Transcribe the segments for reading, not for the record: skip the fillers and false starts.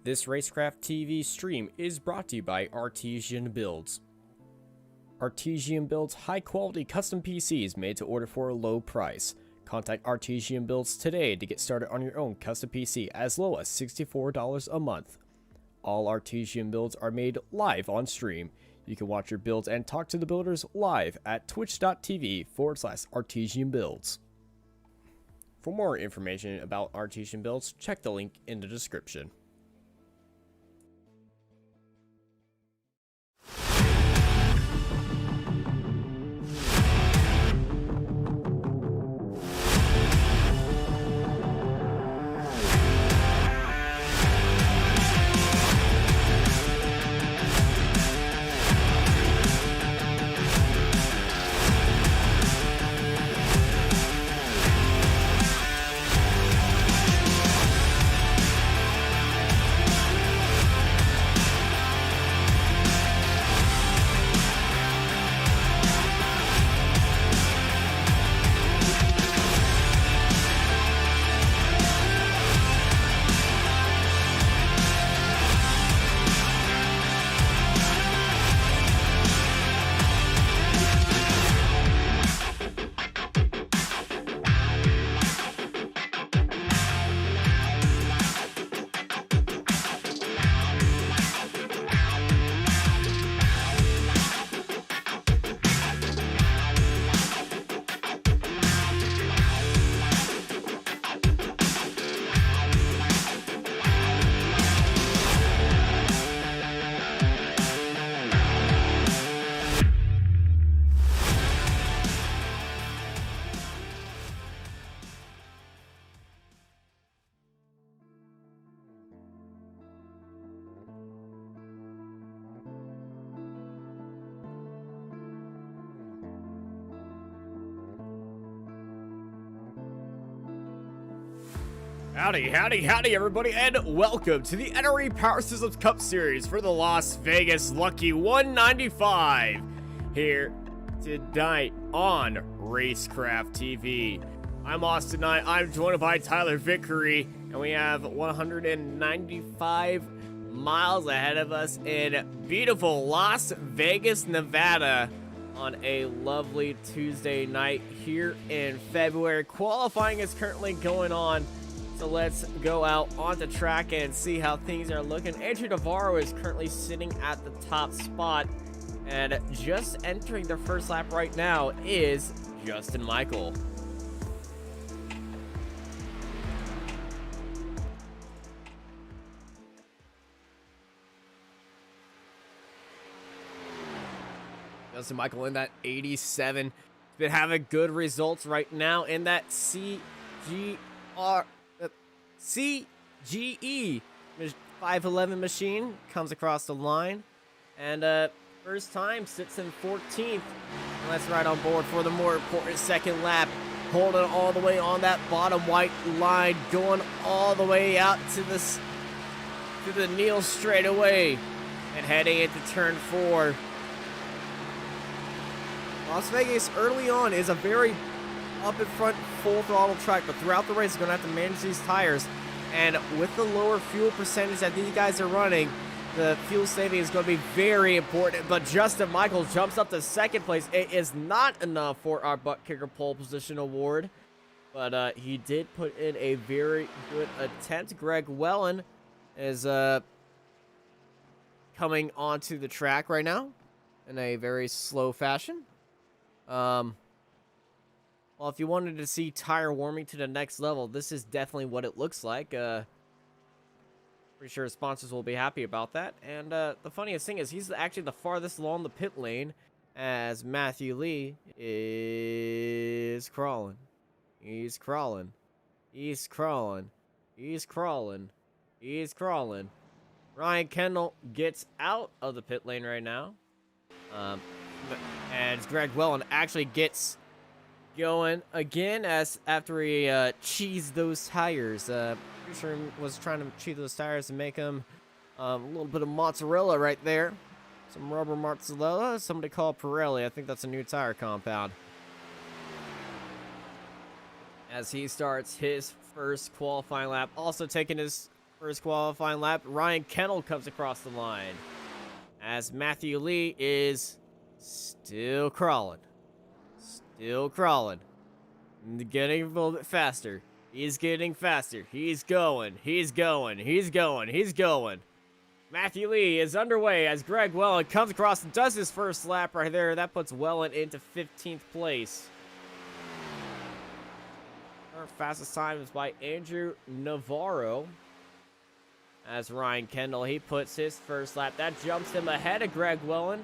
This Racecraft TV stream is brought to you by Artesian Builds. Artesian builds high-quality custom PCs made to order for a low price. Contact Artesian Builds today to get started on your own custom PC as low as $64 a month. All Artesian builds are made live on stream. You can watch your builds and talk to the builders live at twitch.tv/Artesian Builds. For more information about Artesian Builds, check the link in the description. Howdy, everybody, and welcome to the NRE Power Systems Cup Series for the Las Vegas Lucky 195 here tonight on Racecraft TV. I'm Austin Knight. I'm joined by Tyler Vickery, and we have 195 miles ahead of us in beautiful Las Vegas, Nevada on a lovely Tuesday night here in February. Qualifying is currently going on. So let's go out on the track and see how things are looking. Andrew Navarro is currently sitting at the top spot. And just entering the first lap right now is Justin Michael. Justin Michael in that 87. Been having good results right now in that CGE 511 machine. Comes across the line and first time sits in 14th. Let's ride on board for the more important second lap, holding all the way on that bottom white line, going all the way out to the Neal straightaway and heading into turn 4. Las Vegas early on is a very up in front, full throttle track, but throughout the race, is going to have to manage these tires. And with the lower fuel percentage that these guys are running, the fuel saving is going to be very important. But Justin Michael jumps up to second place. It is not enough for our butt kicker pole position award, but he did put in a very good attempt. Greg Wellen is coming onto the track right now in a very slow fashion. Well, if you wanted to see tire warming to the next level, this is definitely what it looks like. Pretty sure sponsors will be happy about that. And the funniest thing is he's actually the farthest along the pit lane as Matthew Lee is crawling. He's crawling. He's crawling. He's crawling. He's crawling. Ryan Kendall gets out of the pit lane right now. And Greg Wellen actually gets going again as after he cheesed those tires. Pretty sure he was trying to cheese those tires and make them a little bit of mozzarella right there. Some rubber mozzarella. Somebody call Pirelli. I think that's a new tire compound. As he starts his first qualifying lap, also taking his first qualifying lap, Ryan Kendall comes across the line as Matthew Lee is still crawling. Still crawling. Getting a little bit faster. He's getting faster. He's going. He's going. He's going. He's going. Matthew Lee is underway as Greg Wellen comes across and does his first lap right there. That puts Wellen into 15th place. Our fastest time is by Andrew Navarro. As Ryan Kendall, he puts his first lap. That jumps him ahead of Greg Wellen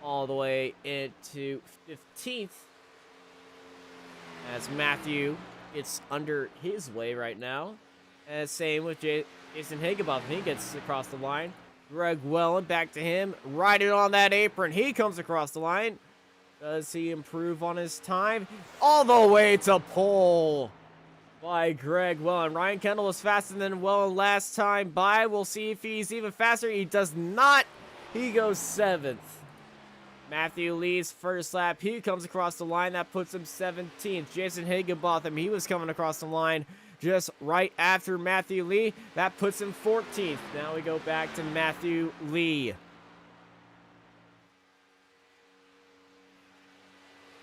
all the way into 15th. As Matthew gets under his way right now. And same with Jason Higginbotham. He gets across the line. Greg Wellen back to him. Riding on that apron. He comes across the line. Does he improve on his time? All the way to pole by Greg Wellen. Ryan Kendall was faster than Wellen last time by. We'll see if he's even faster. He does not. He goes 7th. Matthew Lee's first lap, he comes across the line. That puts him 17th. Jason Higginbotham, he was coming across the line just right after Matthew Lee. That puts him 14th. Now we go back to Matthew Lee.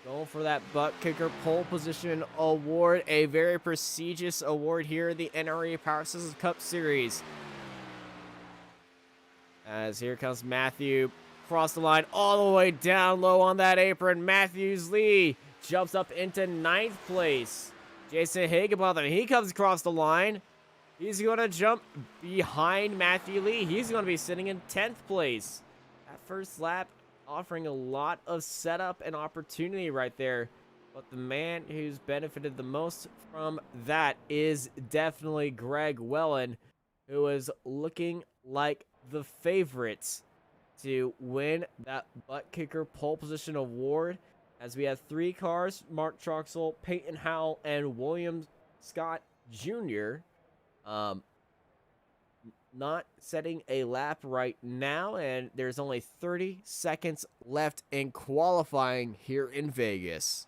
Going for that butt kicker pole position award, a very prestigious award here in the NRE Power Systems Cup Series. As here comes Matthew, across the line, all the way down low on that apron. Matthews Lee jumps up into 9th place. Jason Higginbotham, he comes across the line. He's going to jump behind Matthew Lee. He's going to be sitting in 10th place. That first lap offering a lot of setup and opportunity right there. But the man who's benefited the most from that is definitely Greg Wellen, who is looking like the favorites to win that butt kicker pole position award. As we have 3 cars, Mark Troxel, Peyton Howell, and William Scott Jr. Not setting a lap right now, and there's only 30 seconds left in qualifying here in Vegas.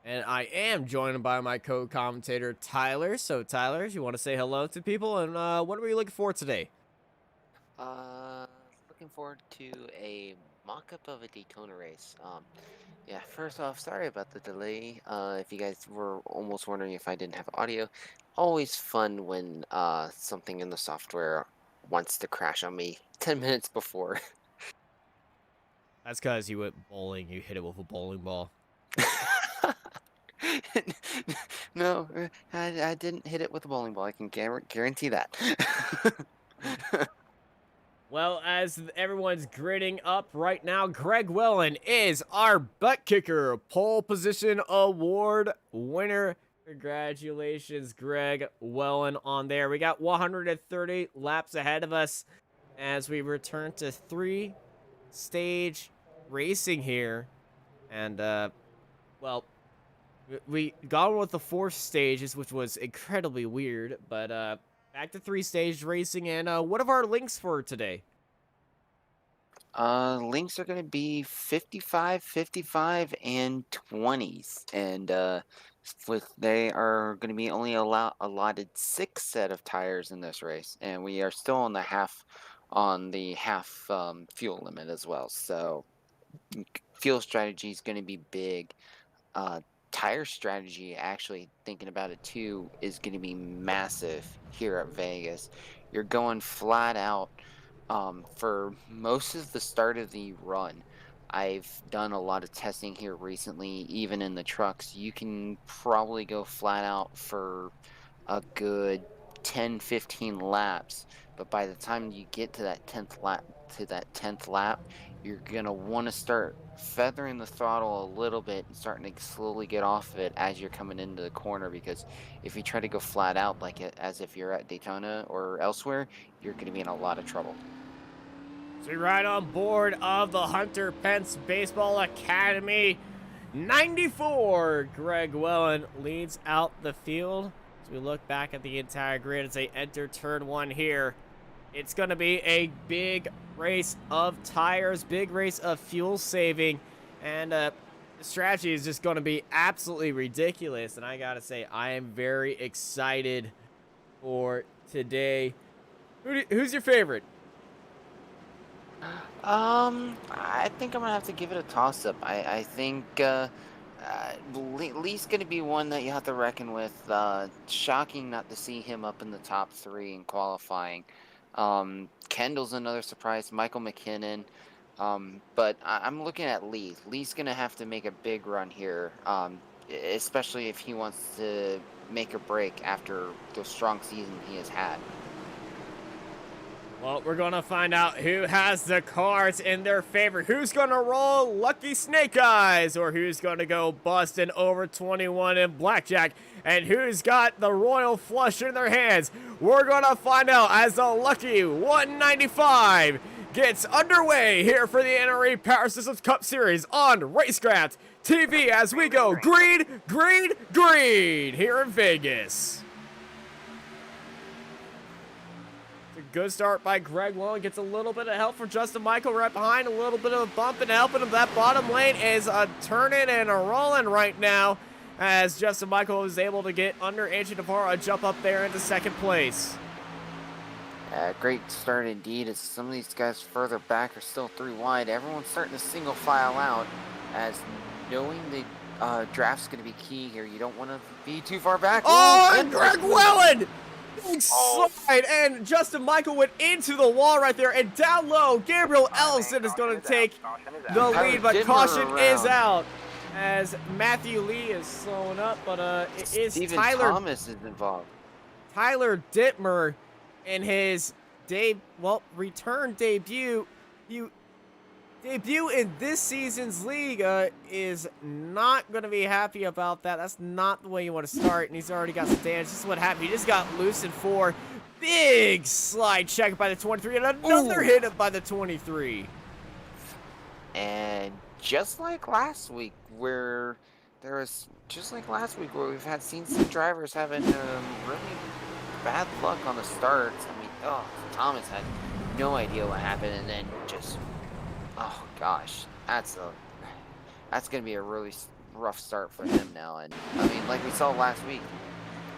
And I am joined by my co-commentator, Tyler. So, Tyler, you want to say hello to people? And what are we looking for today? Looking forward to a mock-up of a Daytona race. Yeah, first off, sorry about the delay. If you guys were almost wondering if I didn't have audio, always fun when something in the software wants to crash on me 10 minutes before. That's because you went bowling. You hit it with a bowling ball. No, I didn't hit it with a bowling ball. I can guarantee that. Well, as everyone's gritting up right now, Greg Wellen is our butt kicker pole position award winner. Congratulations, Greg Wellen, on there. We got 130 laps ahead of us as we return to 3-stage racing here. And, well, we got on with the 4 stages, which was incredibly weird, but, back to 3-stage racing, and what are our links for today? Links are going to be 55, 55, and 20s, and they are going to be only allotted 6 set of tires in this race, and we are still on the half fuel limit as well. So fuel strategy is going to be big. Tire strategy, actually thinking about it too, is going to be massive here at Vegas. You're going flat out for most of the start of the run. I've done a lot of testing here recently, even in the trucks. You can probably go flat out for a good 10-15 laps, but by the time you get to that 10th lap, you're going to want to start feathering the throttle a little bit and starting to slowly get off of it as you're coming into the corner, because if you try to go flat out like it, as if you're at Daytona or elsewhere, you're going to be in a lot of trouble. So we ride on board of the Hunter Pence Baseball Academy 94. Greg Wellen leads out the field. As we look back at the entire grid as they enter turn 1 here, it's going to be a big race of tires, big race of fuel saving, and strategy is just going to be absolutely ridiculous, and I gotta say, I am very excited for today. Who's your favorite? I think I'm gonna have to give it a toss up. I think Lee's gonna be one that you have to reckon with. Shocking not to see him up in the top three in qualifying. Kendall's another surprise. Michael McKinnon. But I'm looking at Lee. Lee's gonna have to make a big run here. Especially if he wants to make a break after the strong season he has had. Well, we're going to find out who has the cards in their favor. Who's going to roll Lucky Snake Eyes, or who's going to go busting over 21 in blackjack, and who's got the royal flush in their hands. We're going to find out as the Lucky 195 gets underway here for the NRE Power Systems Cup Series on Racecraft TV as we go green, green, green here in Vegas. Good start by Greg Long. Gets a little bit of help from Justin Michael right behind. A little bit of a bump and helping him. That bottom lane is a turning and a rolling right now as Justin Michael was able to get under Andrew Navarro and jump up there into second place. Great start indeed, as some of these guys further back are still three wide. Everyone's starting to single file out, as knowing the draft's going to be key here. You don't want to be too far back. Oh, and Greg Welland! Big slide, and Justin Michael went into the wall right there, and down low, Gabriel Ellison is going to take the lead, but caution is out as Matthew Lee is slowing up, but it is Steven Tyler Thomas is involved. Tyler Dittmer in his return debut. Debut in this season's league is not going to be happy about that. That's not the way you want to start, and he's already got some damage. This is what happened. He just got loose in 4. Big slide check by the 23, and another hit by the 23. And just like last week, where we've had seen some drivers having really bad luck on the starts. I mean, Thomas had no idea what happened, and then just, oh gosh, that's gonna be a really rough start for him now. And I mean, like we saw last week,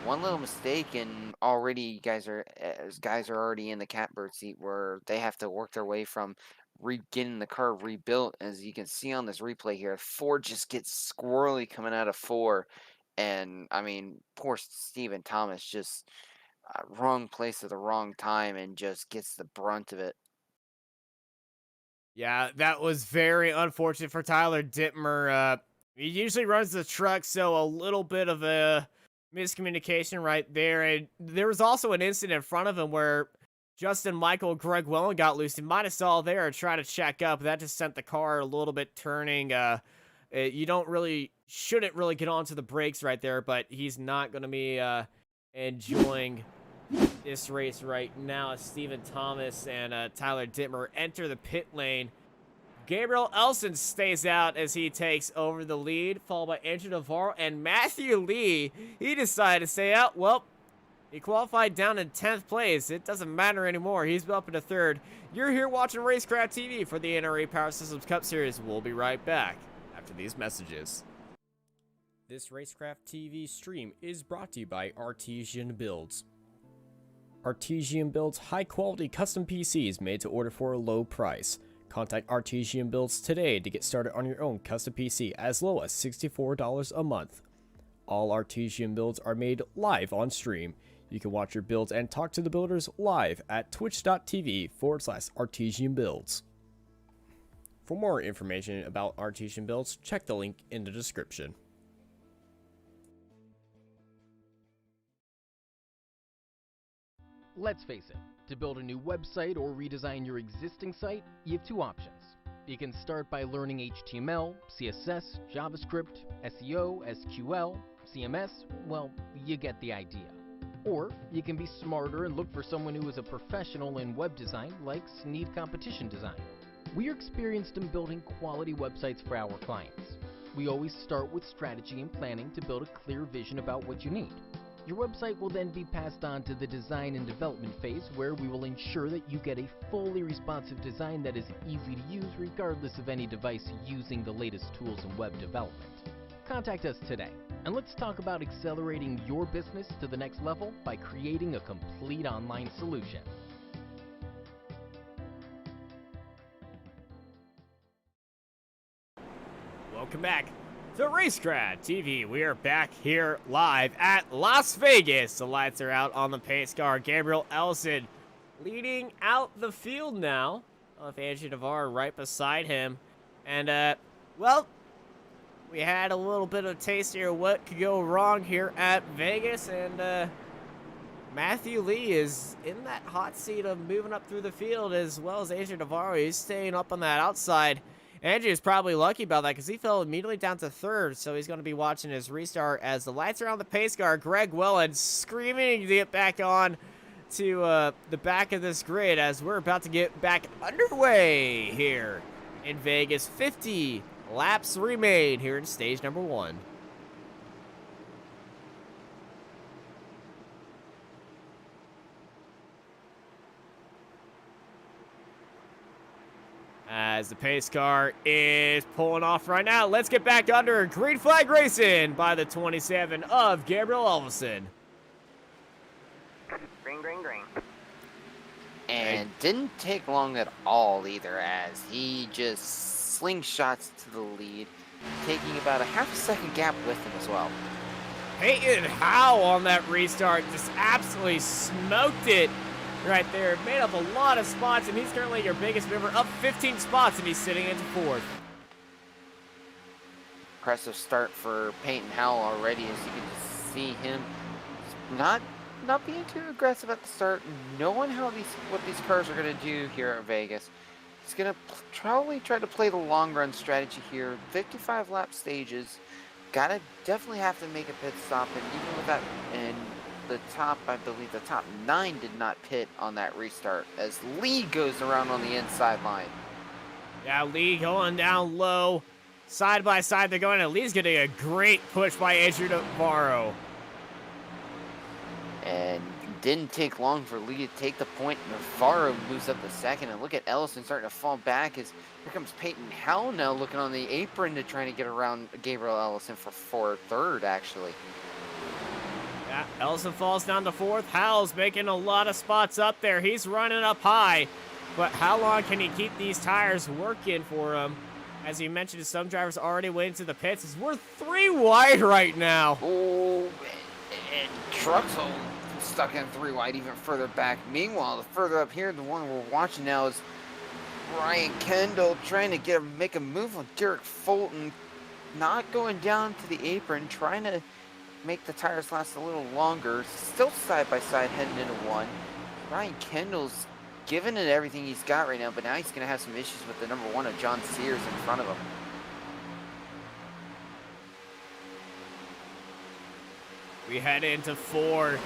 one little mistake and already guys are already in the catbird seat, where they have to work their way from getting the car rebuilt. As you can see on this replay here, 4 just gets squirrely coming out of 4, and I mean, poor Steven Thomas just wrong place at the wrong time and just gets the brunt of it. Yeah, that was very unfortunate for Tyler Dittmer. He usually runs the truck, so a little bit of a miscommunication right there. And there was also an incident in front of him where Justin Michael and Greg Welland got loose. He might have saw there and tried to check up. That just sent the car a little bit turning. You shouldn't really get onto the brakes right there, but he's not going to be enjoying this race right now as Steven Thomas and Tyler Dittmer enter the pit lane. Gabriel Ellison stays out as he takes over the lead, followed by Andrew Navarro and Matthew Lee. He decided to stay out. Well, he qualified down in 10th place. It doesn't matter anymore. He's up into 3rd. You're here watching Racecraft TV for the NRE Power Systems Cup Series. We'll be right back after these messages. This Racecraft TV stream is brought to you by Artesian Builds. Artesian builds high-quality custom PCs made to order for a low price. Contact Artesian Builds today to get started on your own custom PC as low as $64 a month. All Artesian builds are made live on stream. You can watch your builds and talk to the builders live at twitch.tv/Artesian Builds. For more information about Artesian Builds, check the link in the description. Let's face it, to build a new website or redesign your existing site, you have 2 options. You can start by learning HTML, CSS, JavaScript, SEO, SQL, CMS, well, you get the idea. Or you can be smarter and look for someone who is a professional in web design like Sneed Competition Design. We are experienced in building quality websites for our clients. We always start with strategy and planning to build a clear vision about what you need. Your website will then be passed on to the design and development phase, where we will ensure that you get a fully responsive design that is easy to use regardless of any device using the latest tools in web development. Contact us today, and let's talk about accelerating your business to the next level by creating a complete online solution. Welcome back to Racecraft TV. We are back here live at Las Vegas. The lights are out on the pace car. Gabriel Ellison leading out the field now, with Andrew Navarre right beside him. And, well, we had a little bit of a taste here of what could go wrong here at Vegas. And, Matthew Lee is in that hot seat of moving up through the field, as well as Andrew Navarre. He's staying up on that outside. Andrew is probably lucky about that because he fell immediately down to third, so he's going to be watching his restart as the lights are on the pace car. Greg Welland screaming to get back on to the back of this grid as we're about to get back underway here in Vegas. 50 laps remain here in stage number 1. As the pace car is pulling off right now. Let's get back under. Green flag racing by the 27 of Gabriel Ellison. Green, green, green. And didn't take long at all either, as he just slingshots to the lead, taking about a half a second gap with him as well. Peyton Howe on that restart just absolutely smoked it right there. Made up a lot of spots, and he's currently your biggest mover, up 15 spots, and he's sitting into 4th. Impressive start for Peyton Howell already, as you can just see him not being too aggressive at the start, knowing what these cars are going to do here at Vegas. He's going to probably try to play the long run strategy here. 55 lap stages. Definitely have to make a pit stop, and even with that, and I believe the top 9 did not pit on that restart, as Lee goes around on the inside line. Yeah, Lee going down low. Side by side, they're going, and Lee's getting a great push by Andrew Navarro. And didn't take long for Lee to take the point. Navarro moves up to second, and look at Ellison starting to fall back as here comes Peyton Howell now looking on the apron to try to get around Gabriel Ellison for third, actually. Yeah, Ellison falls down to 4th. Howell's making a lot of spots up there. He's running up high, but how long can he keep these tires working for him? As you mentioned, some drivers already went into the pits. We're 3 wide right now. Oh, and Truxell stuck in 3 wide even further back. Meanwhile, the further up here, the one we're watching now is Ryan Kendall trying to make a move on Derek Fulton, not going down to the apron, trying to make the tires last a little longer. Still side by side heading into 1. Ryan Kendall's giving it everything he's got right now, but now he's going to have some issues with the number 1 of John Sears in front of him. We head into 4.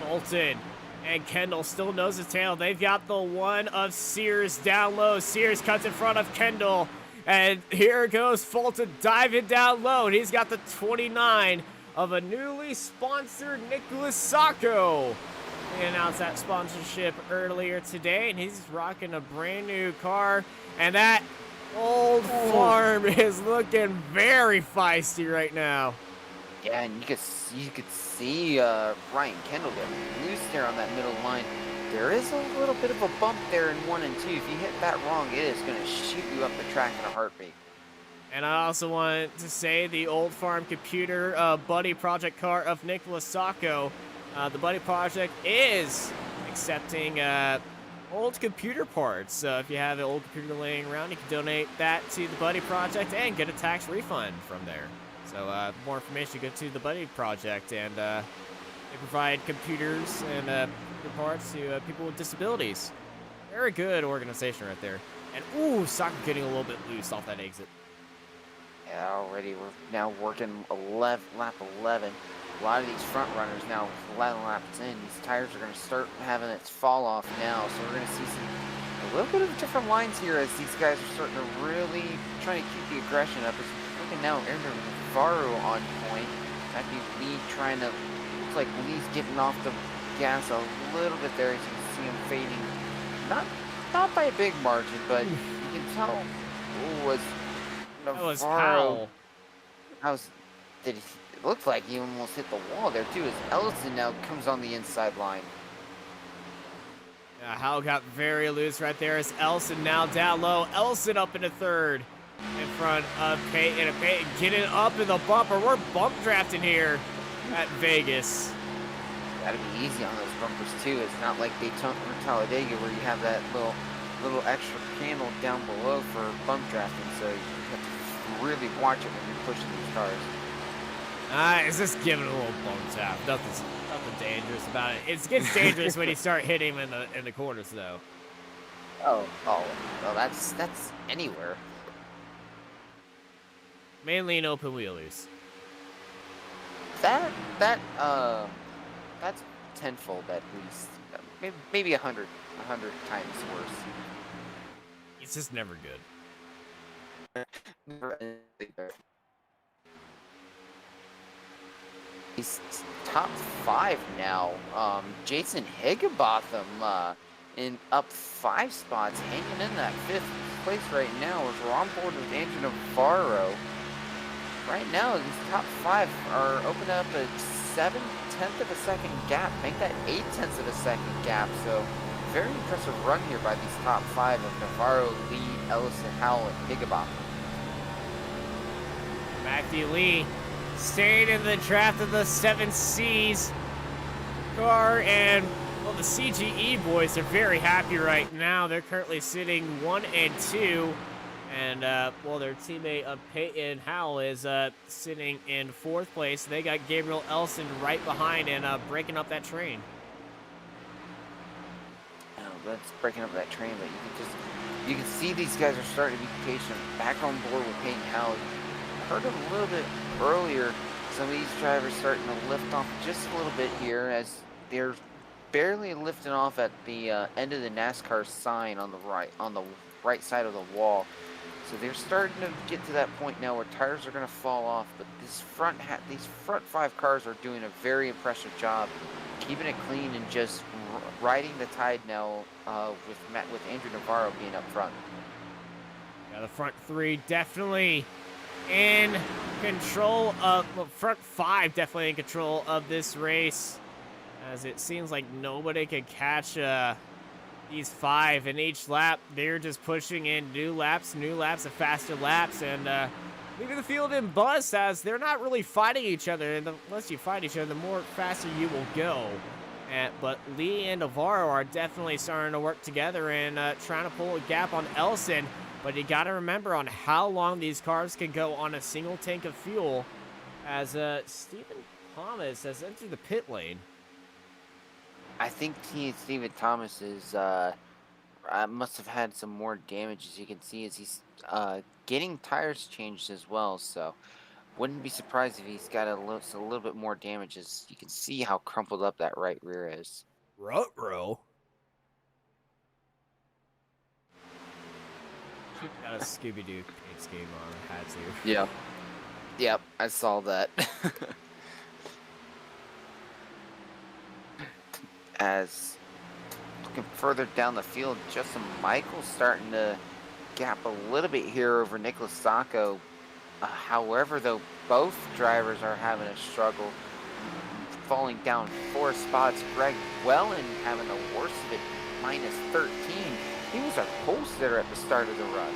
Bolton and Kendall still nose to tail. They've got the 1 of Sears down low. Sears cuts in front of Kendall. And here goes Fulton diving down low. And he's got the 29 of a newly sponsored Nicholas Sacco. They announced that sponsorship earlier today, and he's rocking a brand new car. And that old farm is looking very feisty right now. Yeah, and you could see Ryan Kendall get loose there on that middle line. There is a little bit of a bump there in 1 and 2. If you hit that wrong, it is going to shoot you up the track in a heartbeat. And I also want to say the Old Farm Computer Buddy Project car of Nicholas Sacco. The Buddy Project is accepting old computer parts. So if you have an old computer laying around, you can donate that to the Buddy Project and get a tax refund from there. So for more information, go to the Buddy Project, and they provide computers and parts to people with disabilities. Very good organization right there. And ooh, Sacco getting a little bit loose off that exit. Yeah, already we're now working lap 11. A lot of these front runners now 11 laps in. These tires are going to start having its fall off now, so we're going to see a little bit of different lines here as these guys are starting to really trying to keep the aggression up. As looking now, Aaron Navarro on point. Matthew Lee trying to looks like Lee's getting off the gas a little bit there. As you can see him fading, not by a big margin, but you can tell was That was Navarro. Powell. It looked like he almost hit the wall there too. As Ellison now comes on the inside line. Yeah, Howell got very loose right there as Ellison now down low. Ellison up into third in front of Peyton. And Peyton getting up in the bumper. We're bump drafting here at Vegas. Gotta be easy on those bumpers too. It's not like Daytona or Talladega where you have that little extra panel down below for bump drafting. So you have to really watch it when you're pushing these cars. It's just giving it a little bump tap. Nothing dangerous about it. It gets dangerous when you start hitting him in the corners, though. Oh, well, that's anywhere. Mainly in open wheelies. That's tenfold at least. Maybe 100 times worse. It's just never good. He's top 5 now. Jason Higginbotham in up 5 spots, hanging in that 5th place right now as we're on board with Andrew Navarro. Right now, these top 5 are opening up a 7/10 of a second gap, make that 8/10 of a second gap. So very impressive run here by these top 5 of Navarro, Lee, Ellison, Howell, and Higginbotham. Matthew Lee stayed in the draft of the 7Cs car, and well, the CGE boys are very happy right now. They're currently sitting 1 and 2, and well, their teammate Peyton Howell is sitting in 4th place. They got Gabriel Elson right behind and breaking up that train. Oh, that's breaking up that train, but you can see these guys are starting to be patient, back on board with Peyton Howell. Heard him a little bit earlier. Some of these drivers starting to lift off just a little bit here as they're barely lifting off at the end of the NASCAR sign on the right side of the wall. So they're starting to get to that point now where tires are going to fall off. But these front 5 cars are doing a very impressive job keeping it clean and just riding the tide now with Andrew Navarro being up front. Yeah, the front 3 definitely in control of, well, front 5 definitely in control of this race, as it seems like nobody can catch these 5 in each lap. They're just pushing in new laps of faster laps, and leaving the field in buzz as they're not really fighting each other. And the less you fight each other, the more faster you will go. But Lee and Navarro are definitely starting to work together and trying to pull a gap on Elson. But you got to remember on how long these cars can go on a single tank of fuel, as Stephen Thomas has entered the pit lane. I think Stephen Thomas is must have had some more damage, as you can see, as he's getting tires changed as well. So wouldn't be surprised if he's got a little bit more damage, as you can see how crumpled up that right rear is. Ruh-roh. Got a Scooby-Doo paint scheme on. I had to. Yep, I saw that. As looking further down the field, Justin Michael's starting to gap a little bit here over Nicholas Sacco. However, though, both drivers are having a struggle, falling down 4 spots. Greg Wellen having the worst of it, minus 13. He was our pole sitter at the start of the run.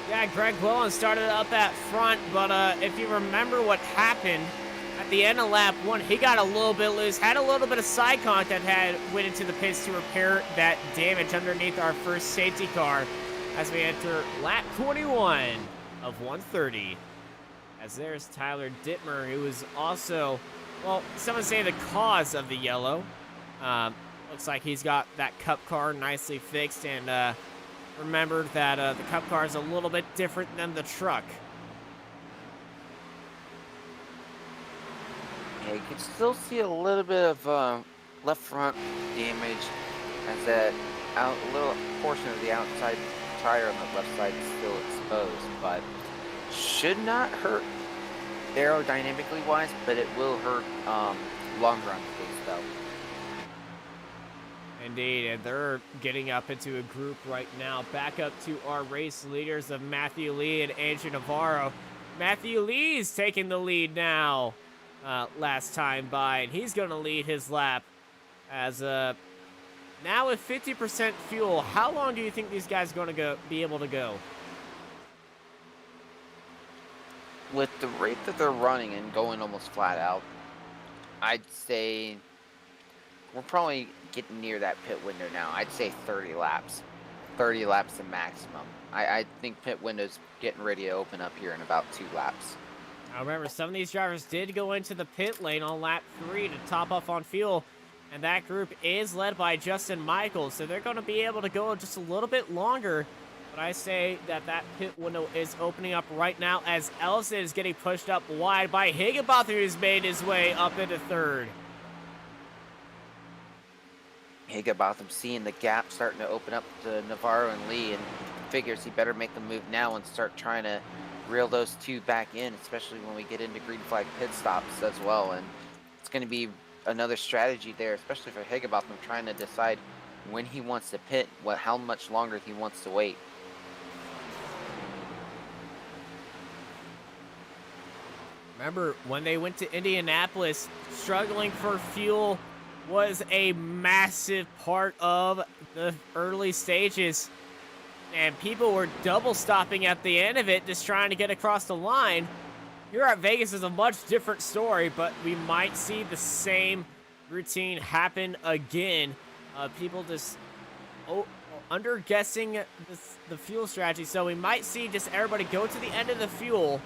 Yeah, Greg Wellen started up at front, but if you remember what happened at the end of lap 1, he got a little bit loose, had a little bit of side contact, went into the pits to repair that damage underneath our first safety car as we enter lap 21 of 130. As there's Tyler Dittmer, who was also, well, some would say the cause of the yellow. Looks like he's got that cup car nicely fixed, and remembered that the cup car is a little bit different than the truck. Yeah, you can still see a little bit of left front damage, as that little portion of the outside tire on the left side is still exposed, but should not hurt aerodynamically wise, but it will hurt longer on the pace, though. Indeed, and they're getting up into a group right now. Back up to our race leaders of Matthew Lee and Andrew Navarro. Matthew Lee's taking the lead now. Last time by, and he's going to lead his lap. As now with 50% fuel, how long do you think these guys are going to be able to go? With the rate that they're running and going almost flat out, I'd say we're probably getting near that pit window now. I'd say 30 laps. 30 laps the maximum. I think pit window's getting ready to open up here in about 2 laps. Now remember, some of these drivers did go into the pit lane on lap 3 to top off on fuel, and that group is led by Justin Michaels, so they're going to be able to go just a little bit longer. But I say that pit window is opening up right now as Ellison is getting pushed up wide by Higginbotham, who's made his way up into 3rd. Higginbotham seeing the gap starting to open up to Navarro and Lee, and figures he better make the move now and start trying to reel those 2 back in, especially when we get into green flag pit stops as well. And it's going to be another strategy there, especially for Higginbotham, trying to decide when he wants to pit, how much longer he wants to wait. Remember, when they went to Indianapolis, struggling for fuel was a massive part of the early stages. And people were double stopping at the end of it, just trying to get across the line. Here at Vegas is a much different story, but we might see the same routine happen again. People just under-guessing the fuel strategy. So we might see just everybody go to the end of the fuel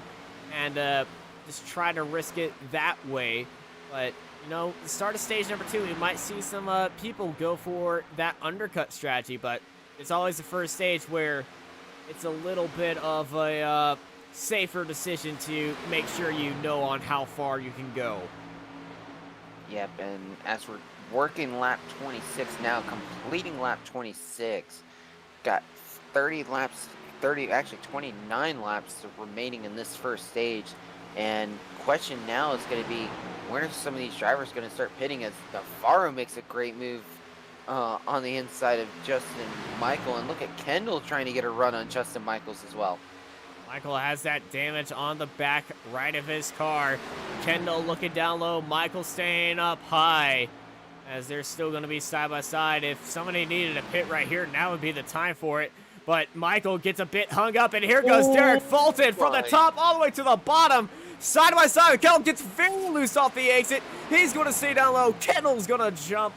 and just try to risk it that way. But, you know, the start of stage number 2, we might see some people go for that undercut strategy. But it's always the first stage where it's a little bit of a safer decision to make sure you know on how far you can go. Yep, and as we're working lap 26 now, completing lap 26, got 30 laps, 29 laps remaining in this first stage. And question now is going to be, when are some of these drivers going to start pitting, as Navarro makes a great move on the inside of Justin Michael. And look at Kendall trying to get a run on Justin Michaels as well. Michael has that damage on the back right of his car. Kendall looking down low, Michael staying up high, as they're still going to be side by side. If somebody needed a pit right here, now would be the time for it. But Michael gets a bit hung up, and here goes Derek Fulton from the top all the way to the bottom. Side by side, Kendall gets very loose off the exit. He's going to stay down low. Kendall's going to jump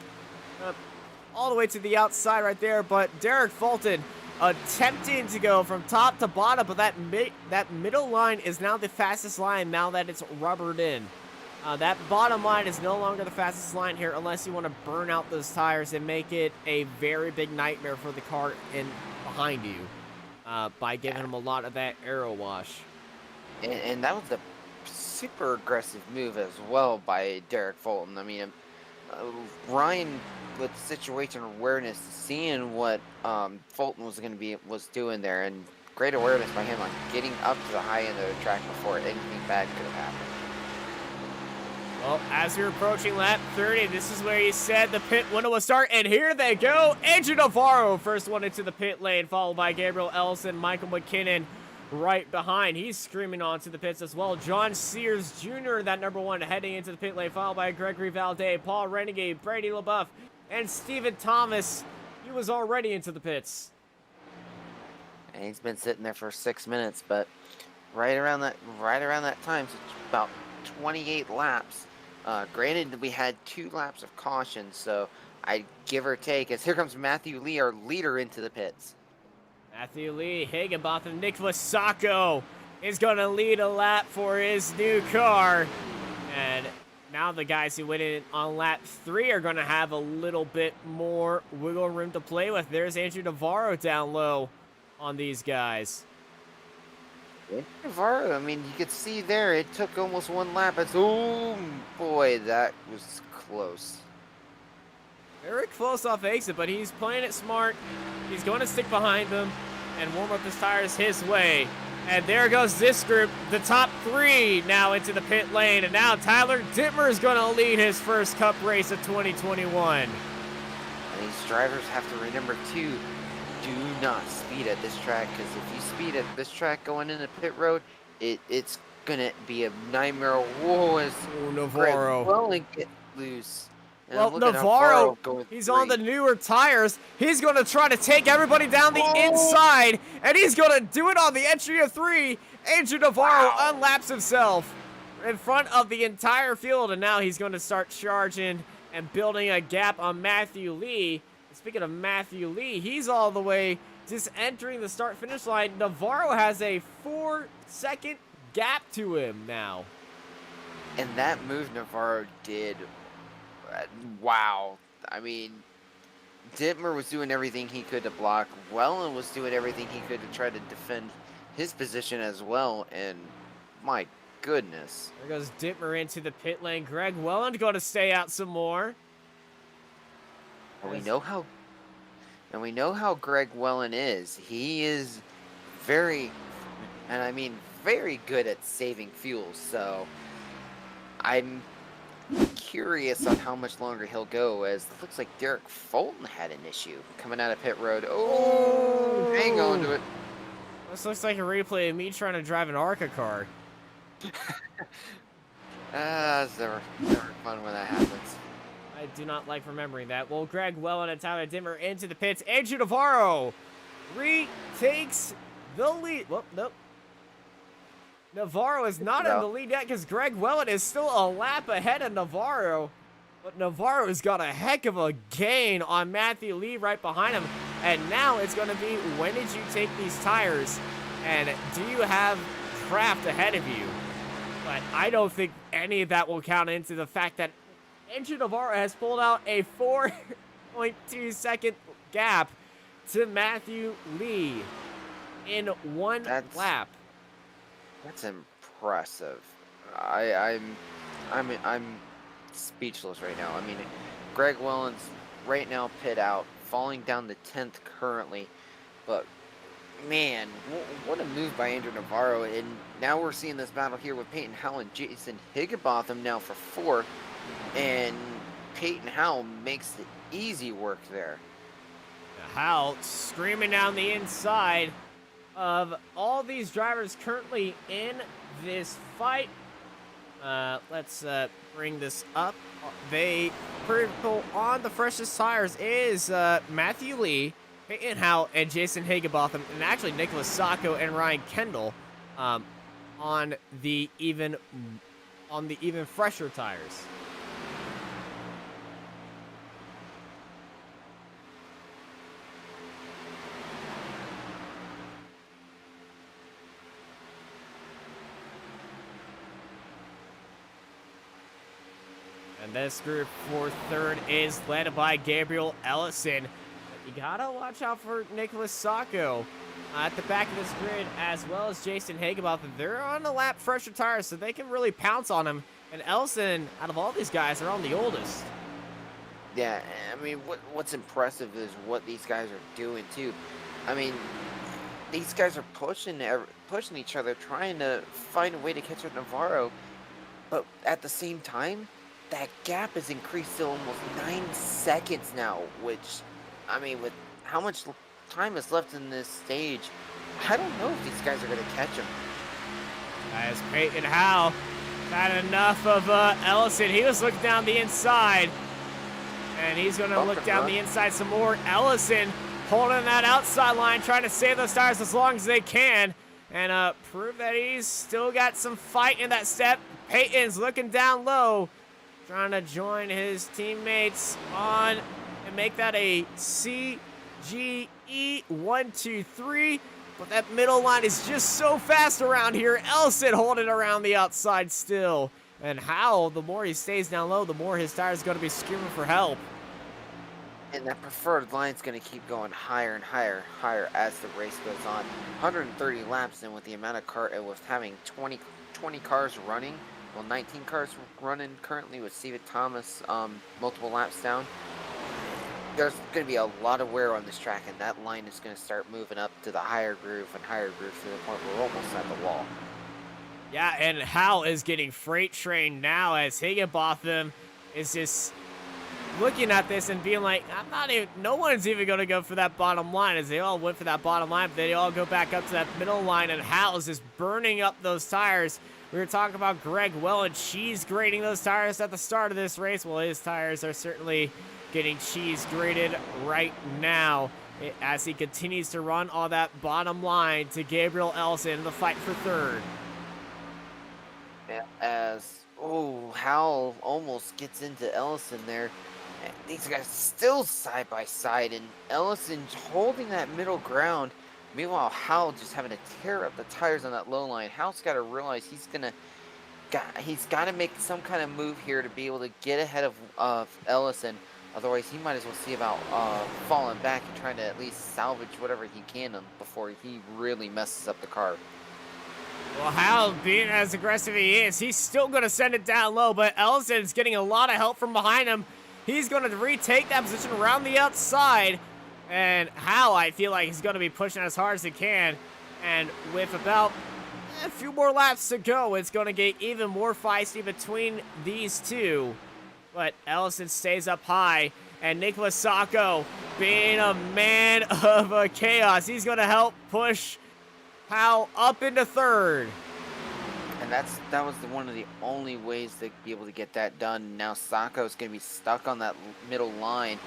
all the way to the outside right there. But Derek Fulton attempting to go from top to bottom, but that middle line is now the fastest line now that it's rubbered in. That bottom line is no longer the fastest line here unless you want to burn out those tires and make it a very big nightmare for the car behind you by giving them a lot of that aero wash. And that was a super aggressive move as well by Derek Fulton. I mean, Ryan, with situation awareness, seeing what Fulton was doing there, and great awareness by him on getting up to the high end of the track before anything bad could have happened. Well, as you're approaching lap 30, this is where you said the pit window will start, and here they go. Andrew Navarro, first one into the pit lane, followed by Gabriel Ellison, Michael McKinnon right behind. He's screaming onto the pits as well. John Sears Jr., that number 1, heading into the pit lane, followed by Gregory Valde, Paul Renegade, Brady LaBeouf, and Stephen Thomas. He was already into the pits. And he's been sitting there for 6 minutes, but right around that time, so it's about 28 laps. Granted, we had 2 laps of caution, so I give or take, as here comes Matthew Lee, our leader, into the pits. Matthew Lee, Higginbotham, Nick Vasacco is going to lead a lap for his new car. And now the guys who went in on lap 3 are going to have a little bit more wiggle room to play with. There's Andrew Navarro down low on these guys. Navarro, I mean, you could see there, it took almost 1 lap. It's, oh boy, that was close. Very close off exit, but he's playing it smart. He's going to stick behind them and warm up his tires his way. And there goes this group, the top 3 now into the pit lane. And now Tyler Dittmer is going to lead his first Cup race of 2021. And these drivers have to remember, too, do not speed at this track. Because if you speed at this track going into pit road, it's going to be a nightmare. Whoa, as Navarro. Welling get loose. And Well, look at Navarro, going he's 3. on the newer tires. He's going to try to take everybody down the inside, and he's going to do it on the entry of 3. Andrew Navarro unlaps himself in front of the entire field, and now he's going to start charging and building a gap on Matthew Lee. Speaking of Matthew Lee, he's all the way just entering the start-finish line. Navarro has a 4-second gap to him now. And that move Navarro did, wow. I mean, Dittmer was doing everything he could to block. Wellen was doing everything he could to try to defend his position as well. And my goodness. There goes Dittmer into the pit lane. Greg Welland going to stay out some more. And we know how Greg Wellen is. He is very, and I mean very good at saving fuel. So I'm curious on how much longer he'll go, as it looks like Derek Fulton had an issue coming out of pit road. Oh, hang on to it. This looks like a replay of me trying to drive an ARCA car. It's never fun when that happens. I do not like remembering that. Well, Greg Welland and Tyler Dittmer into the pits. Andrew Navarro retakes the lead. Whoop, nope. Navarro is not in the lead yet because Greg Welland is still a lap ahead of Navarro. But Navarro has got a heck of a gain on Matthew Lee right behind him. And now it's going to be, when did you take these tires? And do you have Craft ahead of you? But I don't think any of that will count into the fact that Andrew Navarro has pulled out a 4.2 second gap to Matthew Lee in one lap. That's impressive. I'm speechless right now. I mean, Greg Welland's right now pit out, falling down to 10th currently, but man, what a move by Andrew Navarro. And now we're seeing this battle here with Peyton Howell and Jason Higginbotham now for 4th, and Peyton Howell makes the easy work there. Howell screaming down the inside of all these drivers currently in this fight. Let's bring this up. They purple on the freshest tires is Matthew Lee, Peyton Howell, and Jason Higginbotham, and actually Nicholas Sacco and Ryan Kendall on the even fresher tires. And this group for 3rd is led by Gabriel Ellison. You gotta watch out for Nicholas Sacco at the back of this grid, as well as Jason Higginbotham. They're on the lap fresher tires, so they can really pounce on him. And Ellison, out of all these guys, are on the oldest. Yeah, I mean, what's impressive is what these guys are doing too. I mean, these guys are pushing each other, trying to find a way to catch up Navarro, but at the same time, that gap has increased to almost 9 seconds now, which, I mean, with how much time is left in this stage, I don't know if these guys are going to catch him. As Peyton Howell had enough of Ellison. He was looking down the inside, and he's going to look down the inside some more. Ellison holding that outside line, trying to save those tires as long as they can, and prove that he's still got some fight in that step. Peyton's looking down low, trying to join his teammates on and make that a CGE 1, 2, 3. But that middle line is just so fast around here. Ellison holding around the outside still. And Howell, the more he stays down low, the more his tires are going to be screaming for help. And that preferred line is going to keep going higher and higher as the race goes on. 130 laps in with the amount of with having 20 cars running. Well, 19 cars running currently with Steven Thomas multiple laps down. there's going to be a lot of wear on this track, and that line is going to start moving up to the higher groove and higher groove to the point where we're almost at the wall. Yeah, and Hal is getting freight trained now as Higginbotham is just looking at this and being like, no one's even going to go for that bottom line, as they all went for that bottom line, but they all go back up to that middle line, and Hal is just burning up those tires. We were talking about Greg Welland cheese grating those tires at the start of this race. Well, his tires are certainly getting cheese grated right now as he continues to run all that bottom line to Gabriel Ellison in the fight for third. Yeah, as, Hal almost gets into Ellison there. And these guys still side by side, and Ellison holding that middle ground. Meanwhile, Hal just having to tear up the tires on that low line. Hal's got to realize he's got to make some kind of move here to be able to get ahead of Ellison. Otherwise, he might as well see about falling back and trying to at least salvage whatever he can before he really messes up the car. Well, Hal, being as aggressive as he is, he's still going to send it down low, but Ellison's getting a lot of help from behind him. He's going to retake that position around the outside. And Hal, I feel like he's going to be pushing as hard as he can. And with about a few more laps to go, it's going to get even more feisty between these two. But Ellison stays up high. And Nicholas Sacco, being a man of chaos, he's going to help push Hal up into third. And that was one of the only ways to be able to get that done. Now Sacco's going to be stuck on that middle line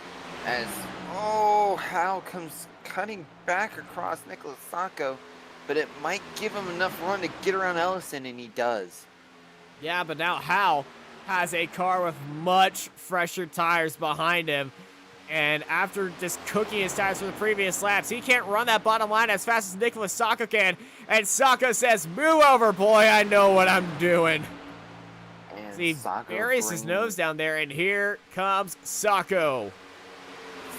as, Hal comes cutting back across Nicholas Sacco, but it might give him enough run to get around Ellison, and he does. Yeah, but now Hal has a car with much fresher tires behind him. And after just cooking his tires for the previous laps, he can't run that bottom line as fast as Nicholas Sacco can. And Sacco says, "Move over, boy, I know what I'm doing." And See, Sacco buries his nose down there, and here comes Sacco.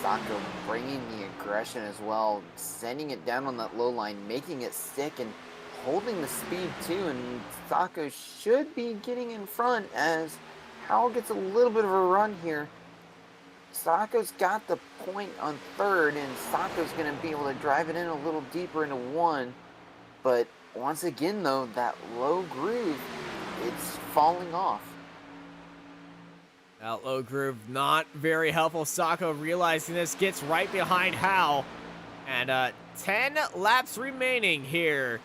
Sacco bringing the aggression as well, sending it down on that low line, making it stick, and holding the speed too. And Sacco should be getting in front as Hal gets a little bit of a run here. Sacco's got the point on third, and Sacco's going to be able to drive it in a little deeper into one. But once again, though, that low groove, it's falling off. That low groove not very helpful. Sacco, realizing this, gets right behind Hal. And 10 laps remaining here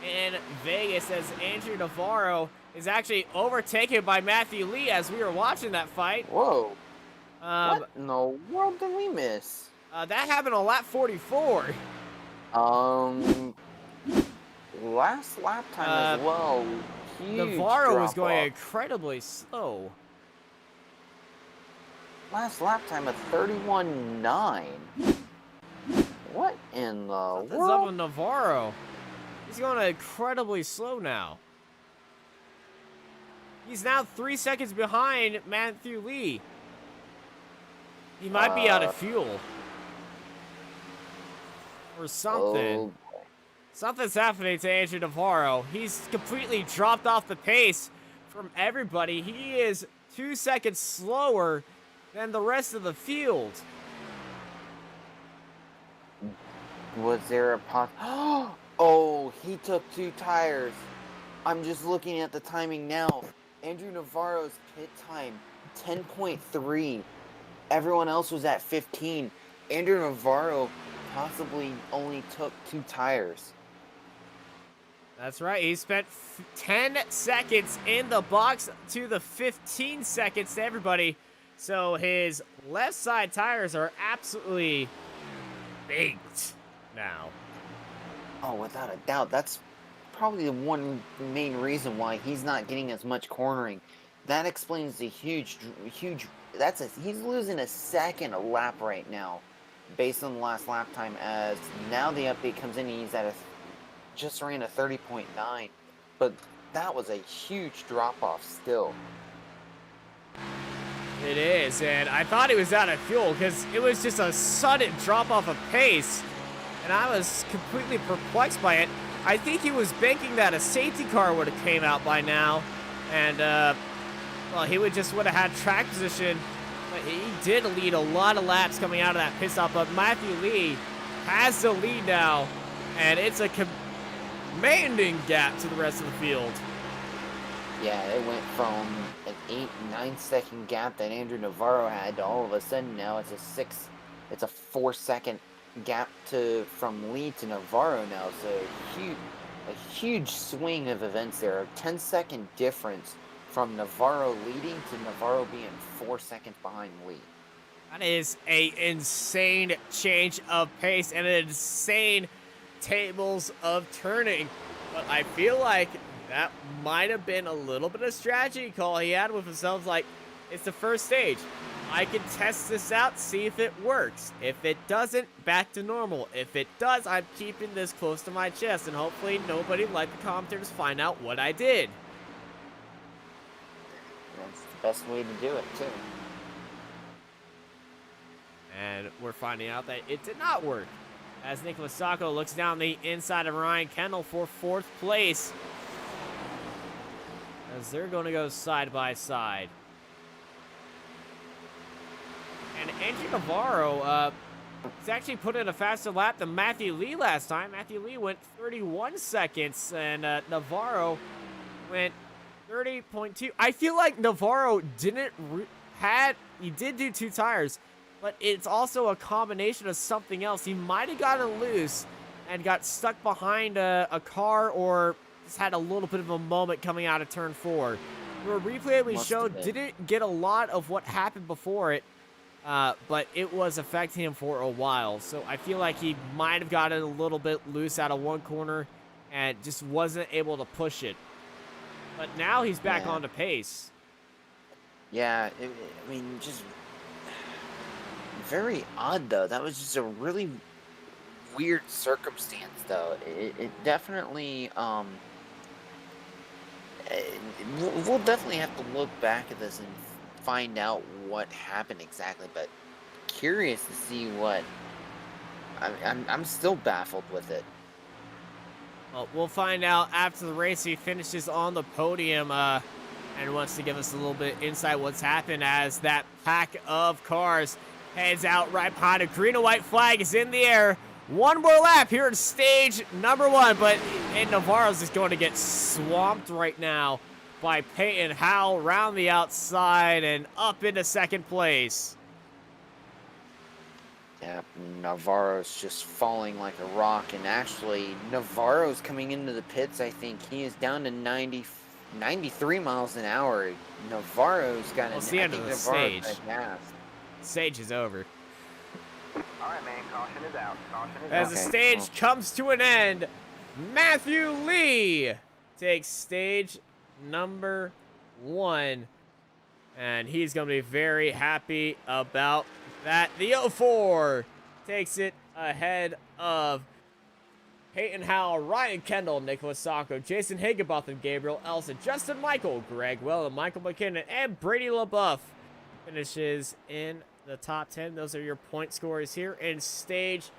in Vegas as Andrew Navarro is actually overtaken by Matthew Lee as we were watching that fight. Whoa. What in the world did we miss? That happened on lap 44. Last lap time as well. Huge Navarro was drop going off. incredibly slow. Last lap time of 31.9. What in the Something's up world? with Navarro. He's going incredibly slow now. He's now 3 seconds behind Matthew Lee. He might be out of fuel. Or something. Oh, Something's happening to Andrew Navarro. He's completely dropped off the pace from everybody. He is 2 seconds slower than the rest of the field. was there a Oh, he took 2 tires. I'm just looking at the timing now. Andrew Navarro's pit time, 10.3. Everyone else was at 15. Andrew Navarro possibly only took 2 tires. That's right. He spent 10 seconds in the box to the 15 seconds to everybody. So his left side tires are absolutely baked now. Oh, without a doubt. That's probably the one main reason why he's not getting as much cornering. That explains the huge, he's losing a second a lap right now based on the last lap time, as now the update comes in and he's at just ran a 30.9, but that was a huge drop-off still. It is, and I thought he was out of fuel because it was just a sudden drop-off of pace, and I was completely perplexed by it. I think he was banking that a safety car would have came out by now, and, well, he would have had track position But he did lead a lot of laps coming out of that pit stop, but Matthew Lee has the lead now, and it's a commanding gap to the rest of the field. Yeah, it went from an 8-9 second gap that Andrew Navarro had to all of a sudden now it's a 4 second gap from Lee to Navarro now. So a huge swing of events there. A 10-second difference from Navarro leading to Navarro being 4 seconds behind Lee. That is an insane change of pace and an insane tables of turning. But I feel like that might have been a little bit of strategy call he had with himself. Like, it's the first stage. I can test this out, see if it works. If it doesn't, back to normal. If it does, I'm keeping this close to my chest, and hopefully nobody like the commentators find out what I did. That's the best way to do it, too. And we're finding out that it did not work, as Nicholas Sacco looks down the inside of Ryan Kendall for 4th place, as they're going to go side by side. And Andrew Navarro has actually put in a faster lap than Matthew Lee last time. Matthew Lee went 31 seconds, and Navarro went 30.2. I feel like Navarro didn't he did do 2 tires, but it's also a combination of something else. He might have gotten loose and got stuck behind a car, or just had a little bit of a moment coming out of turn 4. The replay we showed didn't get a lot of what happened before it, but it was affecting him for a while. So I feel like he might have gotten a little bit loose out of one corner and just wasn't able to push it. But now he's back onto pace. Yeah, I mean, just very odd, though. That was just a really weird circumstance, though. It definitely, we'll definitely have to look back at this and find out what happened exactly, but curious to see what, I'm still baffled with it. Well, we'll find out after the race. He finishes on the podium, and wants to give us a little bit insight what's happened as that pack of cars heads out right behind it. Green and white flag is in the air. One more lap here at stage number 1, but Navarro's is going to get swamped right now by Peyton Howell round the outside and up into 2nd place. Yeah, Navarro's just falling like a rock, and actually Navarro's coming into the pits. I think he is down to 93 miles an hour. Navarro's got it's the end of the stage. Stage is over. All right, man. Caution is out. Caution is As out. the stage comes to an end, Matthew Lee takes stage number 1, and he's going to be very happy about that. The 04 takes it ahead of Peyton Howell, Ryan Kendall, Nicholas Sacco, Jason Higginbotham, Gabriel Elsa, Justin Michael, Greg Well, and Michael McKinnon, and Brady LaBeouf finishes in the top 10. Those are your point scorers here in stage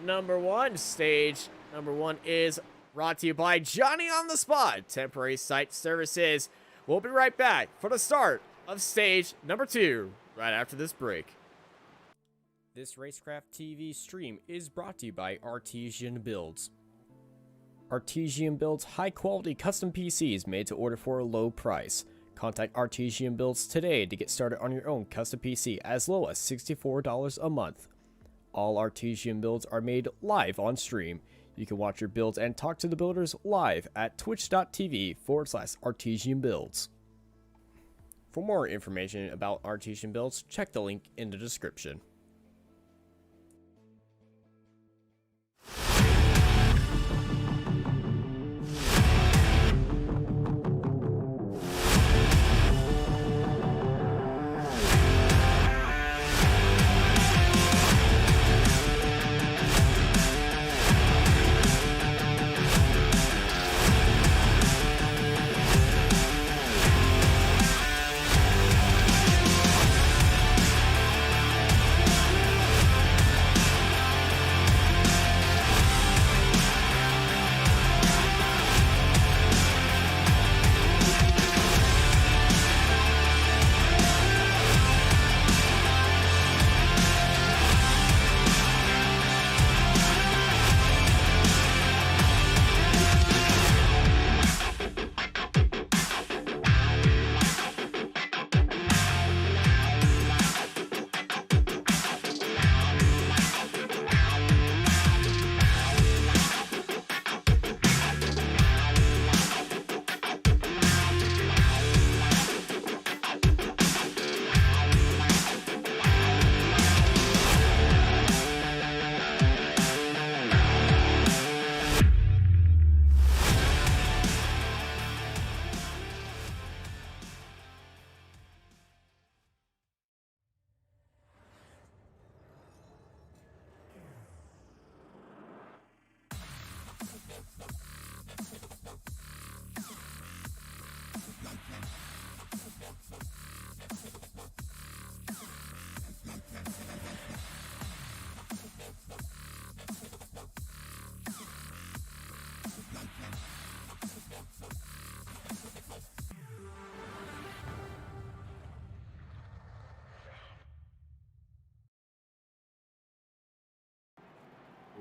number 1. Stage number 1 is brought to you by Johnny on the Spot Temporary Site Services. We'll be right back for the start of stage number 2 right after this break. This Racecraft TV stream is brought to you by Artesian Builds. Artesian builds high-quality custom PCs made to order for a low price. Contact Artesian Builds today to get started on your own custom PC as low as $64 a month. All Artesian builds are made live on stream. You can watch your builds and talk to the builders live at twitch.tv/Artesian Builds. For more information about Artesian Builds, check the link in the description.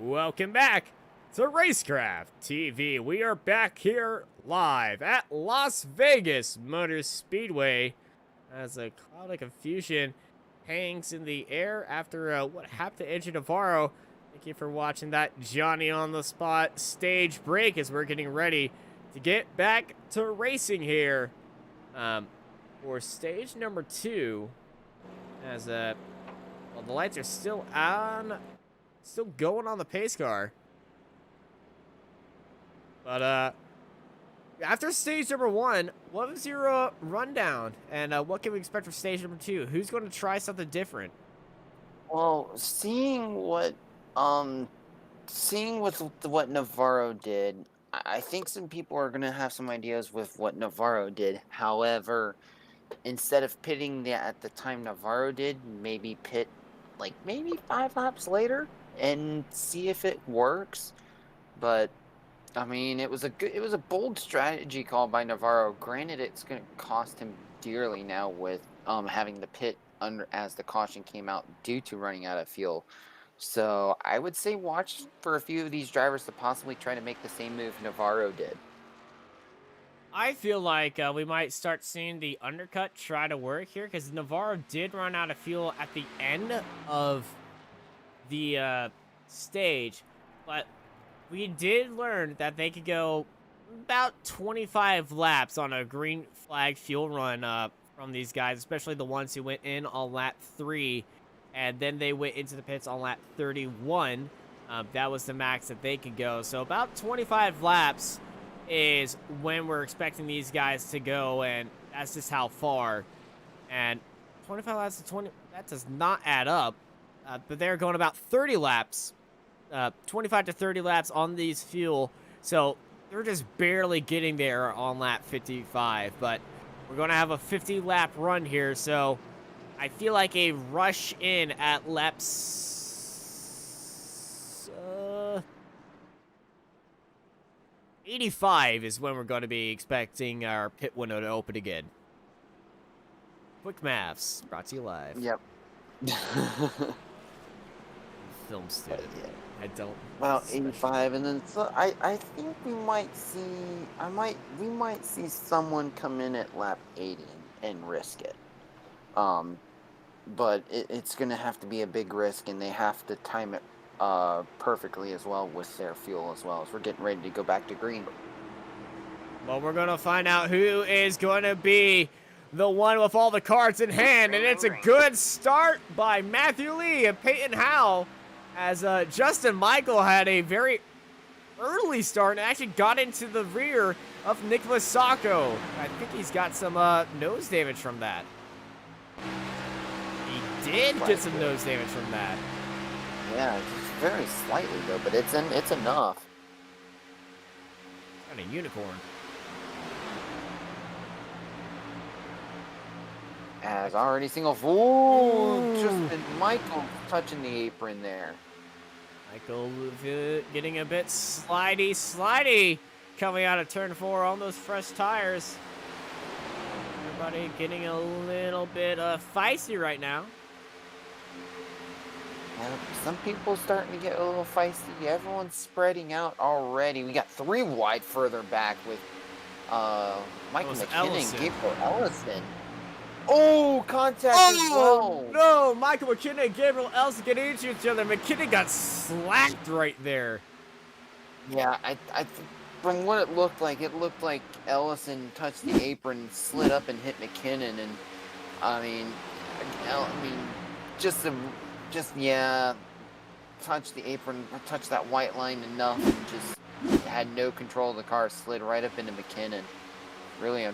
Welcome back to Racecraft TV. We are back here live at Las Vegas Motor Speedway as a cloud of confusion hangs in the air after what happened to Engine Navarro. Thank you for watching that Johnny on the spot stage break as we're getting ready to get back to racing here for stage number 2 as well, the lights are still on. Still going on the pace car. But, after stage number 1, what was your rundown? And what can we expect for stage number 2? Who's going to try something different? Well, seeing with what Navarro did, I think some people are gonna have some ideas with what Navarro did. However, instead of pitting at the time Navarro did, maybe pit like maybe 5 laps later and see if it works. But I mean, it was a bold strategy call by Navarro. Granted, it's going to cost him dearly now with having the pit under as the caution came out due to running out of fuel. So I would say watch for a few of these drivers to possibly try to make the same move Navarro did. I feel like we might start seeing the undercut try to work here because Navarro did run out of fuel at the end of the stage, but we did learn that they could go about 25 laps on a green flag fuel run from these guys, especially the ones who went in on lap 3, and then they went into the pits on lap 31. That was the max that they could go. So about 25 laps is when we're expecting these guys to go, and that's just how far. And 25 laps to 20, that does not add up. But they're going about 30 laps, 25 to 30 laps on these fuel. So they're just barely getting there on lap 55. But we're going to have a 50-lap run here. So I feel like a rush in at laps 85 is when we're going to be expecting our pit window to open again. Quick maths, brought to you live. Yep. Film student. Yeah. I don't. Well, 85, and then so I think we might see someone come in at lap 80 and risk it. But it's gonna have to be a big risk, and they have to time it perfectly as well with their fuel as well as we're getting ready to go back to green. Well, we're gonna find out who is going to be the one with all the cards in hand, and it's a good start by Matthew Lee and Peyton Howell, as Justin Michael had a very early start and actually got into the rear of Nicholas Sacco. I think he's got some nose damage from that. He did get some nose damage from that. Yeah, just very slightly though, but it's enough. Got a unicorn. As already single. Ooh, Justin Michael touching the apron there. Michael getting a bit slidey coming out of turn 4 on those fresh tires. Everybody getting a little bit feisty right now. Some people starting to get a little feisty. Everyone's spreading out already. We got 3 wide further back with Michael McKinnon and Gabriel Ellison. Oh, contact as well. No, Michael McKinnon and Gabriel Ellison getting into each other. McKinnon got slapped right there. Yeah, I from what it looked like Ellison touched the apron, slid up and hit McKinnon, and just touched the apron, touched that white line enough, and just had no control of the car, slid right up into McKinnon. Really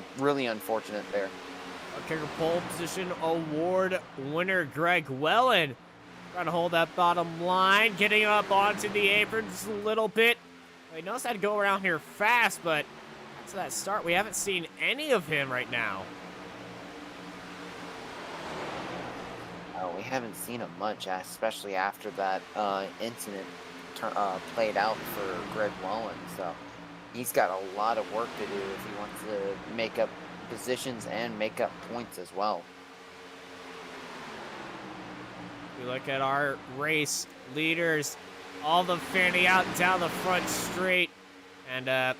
unfortunate there. Okay, pole position award winner Greg Wellen trying to hold that bottom line, getting up onto the apron just a little bit. He knows how to go around here fast, but after that start, we haven't seen any of him right now. We haven't seen him much, especially after that incident played out for Greg Wellen. So he's got a lot of work to do if he wants to make up positions and make up points as well. We look at our race leaders all the fanning out down the front straight. And,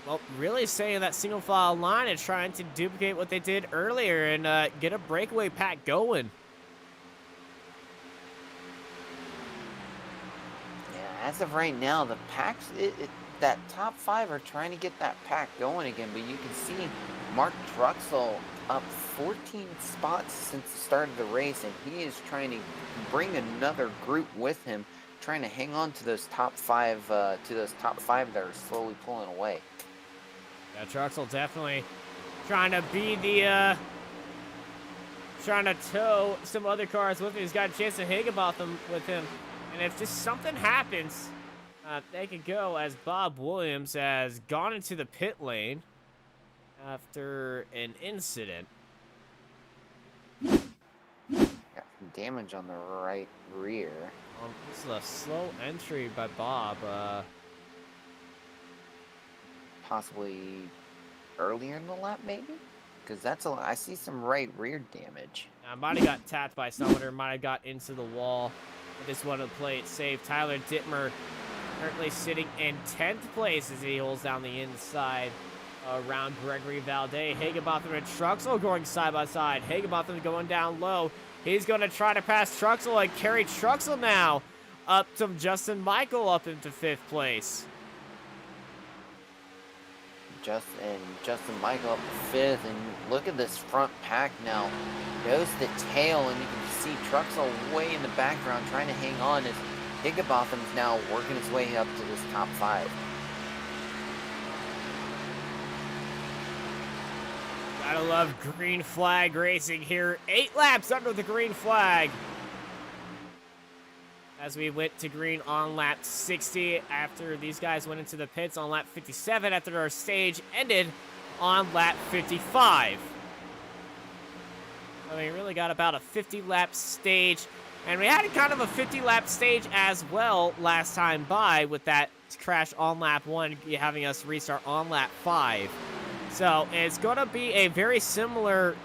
well, really staying that single file line and trying to duplicate what they did earlier and get a breakaway pack going. Yeah, as of right now, the packs, that top 5 are trying to get that pack going again, but you can see Mark Truxell up 14 spots since the start of the race, and he is trying to bring another group with him, trying to hang on to those top 5 that are slowly pulling away. Yeah, Truxell definitely trying to be the, trying to tow some other cars with him. He's got Jason Higginbotham with him. And if just something happens, they could go as Bob Williams has gone into the pit lane after an incident. Got some damage on the right rear. This is a slow entry by Bob. Possibly earlier in the lap, maybe? Because I see some right rear damage. Might have got tapped by someone or might have got into the wall. I just wanted to play it safe. Tyler Dittmer currently sitting in 10th place as he holds down the inside around Gregory Valdez. Higginbotham and Truxell going side by side. Higginbotham going down low. He's going to try to pass Truxell and carry Truxell now up to Justin Michael up into 5th place. Justin Michael up to 5th, and look at this front pack now. Goes the tail, and you can see Truxell way in the background trying to hang on as Higginbotham's now working his way up to this top 5. Gotta love green flag racing here. 8 laps under the green flag. As we went to green on lap 60 after these guys went into the pits on lap 57 after our stage ended on lap 55. So we really got about a 50-lap stage. And we had kind of a 50-lap stage as well last time by with that crash on lap 1 having us restart on lap 5. So it's going to be a very similar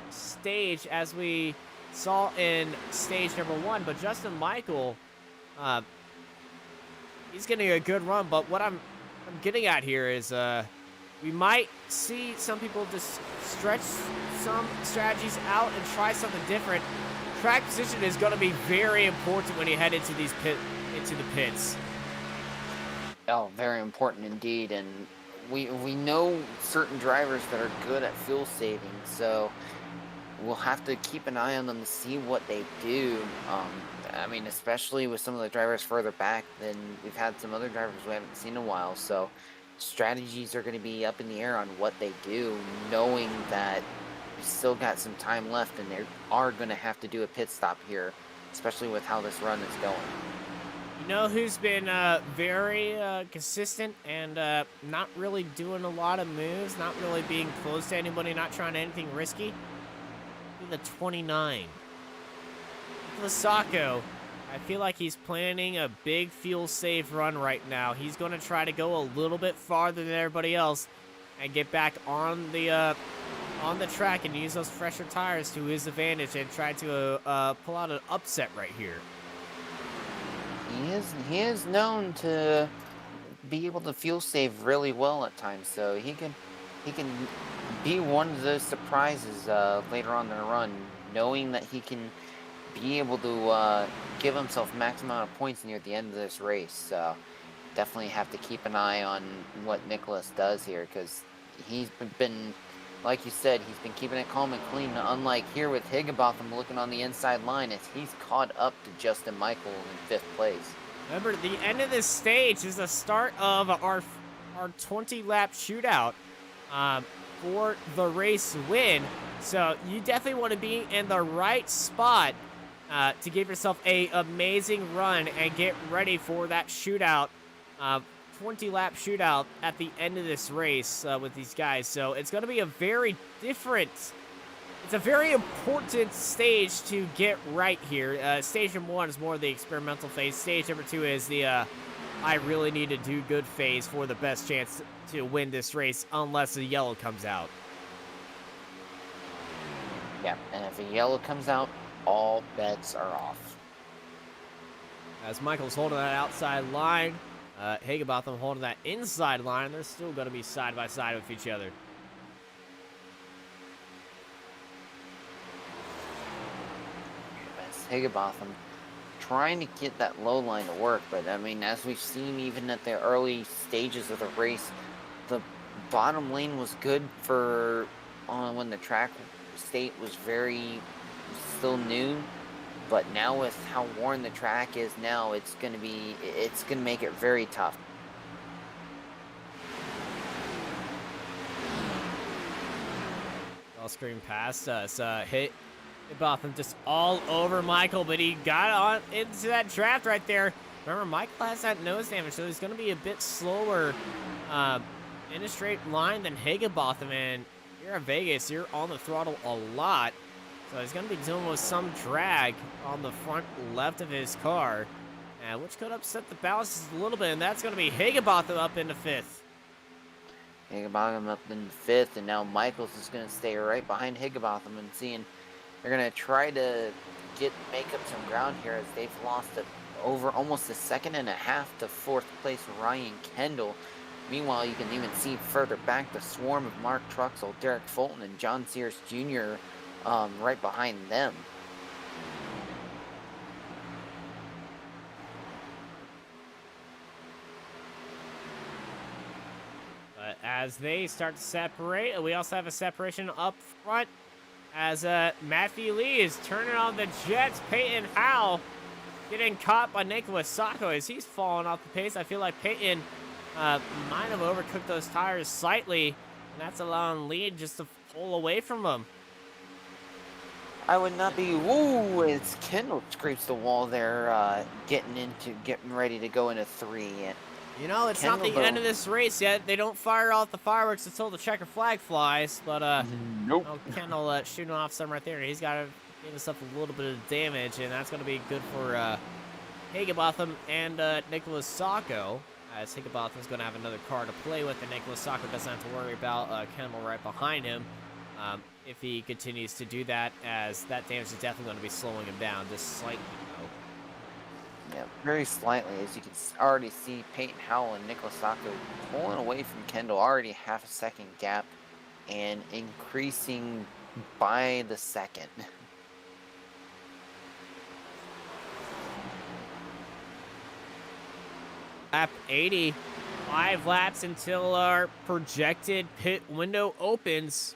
stage as we saw in stage number 1. But Justin Michael, he's getting a good run. But what I'm getting at here is we might see some people just stretch some strategies out and try something different. Track position is going to be very important when you head into the pits. Oh, very important indeed, and we know certain drivers that are good at fuel saving, so we'll have to keep an eye on them to see what they do. I mean, especially with some of the drivers further back, than we've had some other drivers we haven't seen in a while, so strategies are going to be up in the air on what they do, knowing that we still got some time left and they are going to have to do a pit stop here, especially with how this run is going. You know who's been very consistent and not really doing a lot of moves, not really being close to anybody, not trying anything risky? The 29. Lasacco. I feel like he's planning a big fuel save run right now. He's going to try to go a little bit farther than everybody else and get back on the track and use those fresher tires to his advantage and try to pull out an upset right here. He is known to be able to fuel save really well at times, so he can be one of those surprises later on in the run, knowing that he can be able to give himself maximum amount of points near the end of this race. So definitely have to keep an eye on what Nicholas does here, because he's been, like you said, he's been keeping it calm and clean, unlike here with Higginbotham looking on the inside line as he's caught up to Justin Michael in 5th place. Remember, the end of this stage is the start of our 20-lap shootout for the race win. So you definitely want to be in the right spot to give yourself a amazing run and get ready for that shootout, 20-lap shootout at the end of this race with these guys. So it's going to be a very different, it's a very important stage to get right here. Stage number 1 is more of the experimental phase. Stage number 2 is the I really need to do good phase for the best chance to win this race unless a yellow comes out. Yeah, and if a yellow comes out, all bets are off. As Michael's holding that outside line, Higginbotham holding that inside line. They're still going to be side by side with each other. Higginbotham trying to get that low line to work, but I mean, as we've seen even at the early stages of the race, the bottom lane was good for when the track state was still new, but now with how worn the track is now, it's gonna make it very tough. All screen past us. Higginbotham just all over Michael, but he got on into that draft right there. Remember, Michael has that nose damage, so he's going to be a bit slower in a straight line than Higginbotham. And here at Vegas, you're on the throttle a lot, so he's going to be dealing with some drag on the front left of his car, which could upset the balance a little bit. And that's going to be Higginbotham up into 5th. Higginbotham up in 5th, and now Michaels is going to stay right behind Higginbotham and seeing. They're going to try to make up some ground here as they've lost over almost a second and a half to 4th place Ryan Kendall. Meanwhile, you can even see further back the swarm of Mark Truxell, Derek Fulton, and John Sears Jr. Right behind them. But as they start to separate, we also have a separation up front. As Matthew Lee is turning on the Jets, Peyton Howell getting caught by Nicholas Sacco as he's falling off the pace. I feel like Peyton might have overcooked those tires slightly, and that's allowing Lee just to pull away from him. I would not be. Ooh, it's Kendall scrapes the wall there, getting ready to go into 3. And you know, it's not the end of this race yet. They don't fire off the fireworks until the checker flag flies. But nope. Kendall shooting off some right there. He's got to give himself a little bit of damage, and that's going to be good for Higginbotham and Nicholas Sacco. As Higginbotham's going to have another car to play with, and Nicholas Sacco doesn't have to worry about Kendall right behind him. If he continues to do that, as that damage is definitely going to be slowing him down just slightly. Yeah, very slightly, as you can already see Peyton Howell and Nicholas Sacco pulling away from Kendall, already half a second gap, and increasing by the second. Lap 80, 5 laps until our projected pit window opens.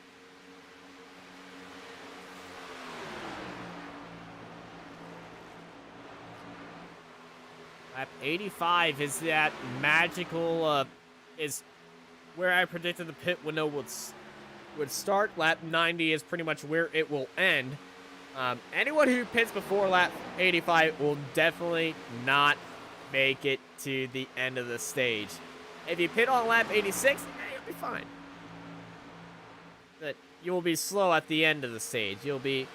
Lap 85 is that magical, is where I predicted the pit window would start. Lap 90 is pretty much where it will end. Anyone who pits before lap 85 will definitely not make it to the end of the stage. If you pit on lap 86, you'll be fine. But you will be slow at the end of the stage. You'll be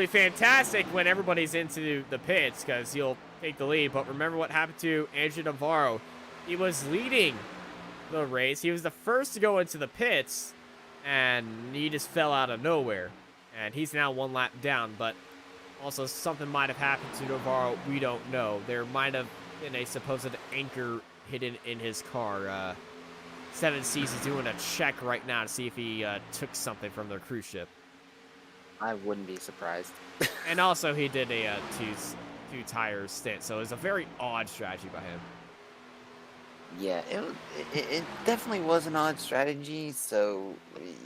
fantastic when everybody's into the pits because you'll take the lead. But remember what happened to Andrew Navarro. He was leading the race. He was the first to go into the pits, and he just fell out of nowhere. And he's now 1 lap down, but also something might have happened to Navarro. We don't know. There might have been a supposed anchor hidden in his car. 7 Seas is doing a check right now to see if he took something from their cruise ship. I wouldn't be surprised. And also, he did a two tire stint, so it was a very odd strategy by him. Yeah, it definitely was an odd strategy, so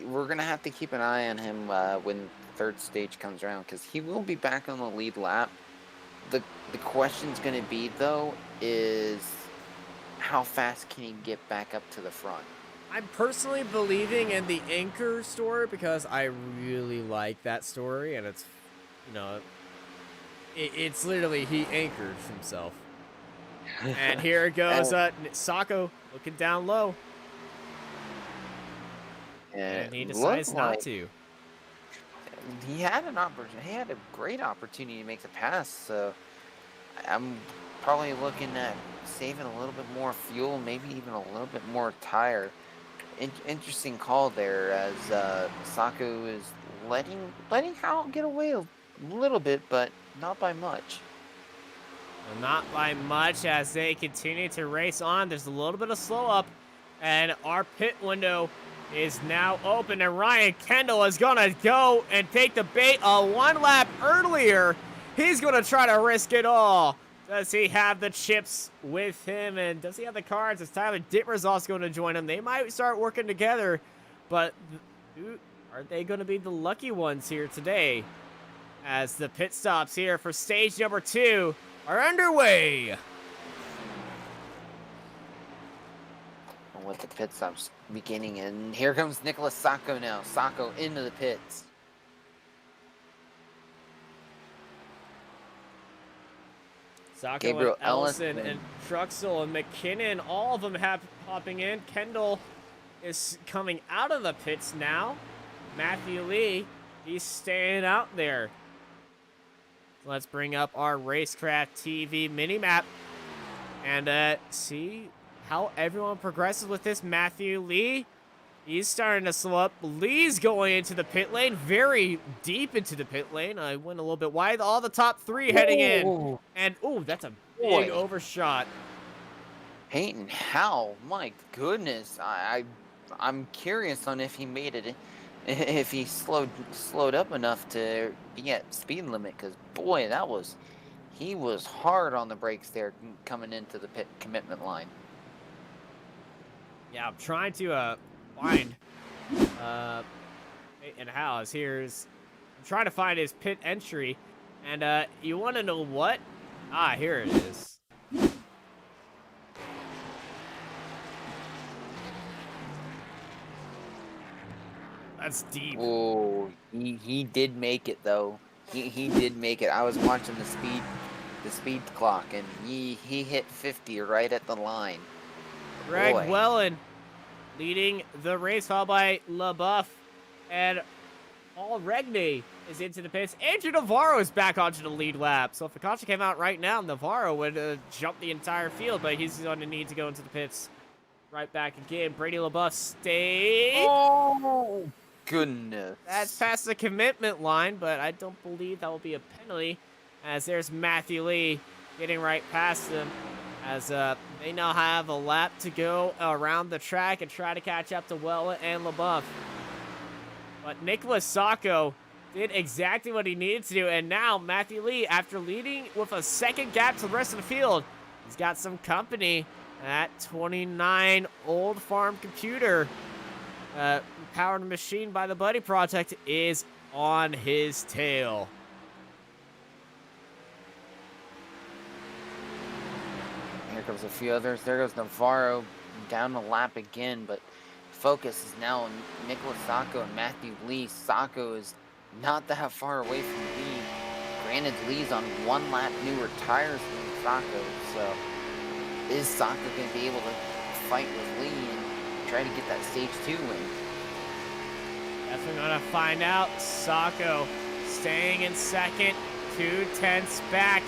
we're going to have to keep an eye on him when the 3rd stage comes around, because he will be back on the lead lap. The question's going to be, though, is how fast can he get back up to the front? I'm personally believing in the anchor story because I really like that story, and it's, you know, it's literally he anchored himself. And here it goes, Sacco looking down low. And he decides not to. He had an opportunity. He had a great opportunity to make the pass. So I'm probably looking at saving a little bit more fuel, maybe even a little bit more tire. Interesting call there, as Sacco is letting Howell get away a little bit, but not by much. Well, not by much as they continue to race on. There's a little bit of slow up, and our pit window is now open, and Ryan Kendall is gonna go and take the bait one lap earlier. He's gonna try to risk it all. Does he have the chips with him, and does he have the cards? As Tyler Dittmer's also going to join him. They might start working together, but are they going to be the lucky ones here today? As the pit stops here for stage number 2 are underway. With the pit stops beginning, and here comes Nicholas Sacco now. Sacco into the pits. Sacco Gabriel and Ellison and Truxell and McKinnon, all of them hopping in. Kendall is coming out of the pits now. Matthew Lee, he's staying out there. Let's bring up our Racecraft TV mini-map and see how everyone progresses with this. Matthew Lee, he's starting to slow up. Lee's going into the pit lane, very deep into the pit lane. I went a little bit wide. All the top 3 heading in. And, ooh, that's a big overshot. Peyton, how? My goodness. I'm curious on if he made it, if he slowed up enough to be at speed limit, because, boy, he was hard on the brakes there coming into the pit commitment line. Yeah, I'm trying to find Peyton Howes. I'm trying to find his pit entry, and you want to know what? Ah, here it is. That's deep. Oh, he did make it though. He did make it. I was watching the speed clock, and he hit 50 right at the line. Greg Boy. Wellen leading the race, followed by LaBeouf, and Paul Regney is into the pits. Andrew Navarro is back onto the lead lap. So if the caution came out right now, Navarro would jump the entire field, but he's going to need to go into the pits right back again. Brady LaBeouf stay. Oh, goodness. That's past the commitment line, but I don't believe that will be a penalty, as there's Matthew Lee getting right past them, as they now have a lap to go around the track and try to catch up to Wella and LaBeouf. But Nicholas Sacco did exactly what he needed to do, and now Matthew Lee, after leading with a second gap to the rest of the field, he's got some company. That 29 Old Farm Computer powered machine by the Buddy Project is on his tail. Here comes a few others. There goes Navarro down the lap again, but focus is now on Nicholas Sacco and Matthew Lee. Sacco is not that far away from Lee. Granted, Lee's on 1 lap newer tires than Sacco, so is Sacco going to be able to fight with Lee and try to get that stage 2 win? Guess we're going to find out. Sacco staying in second, 2/10 back.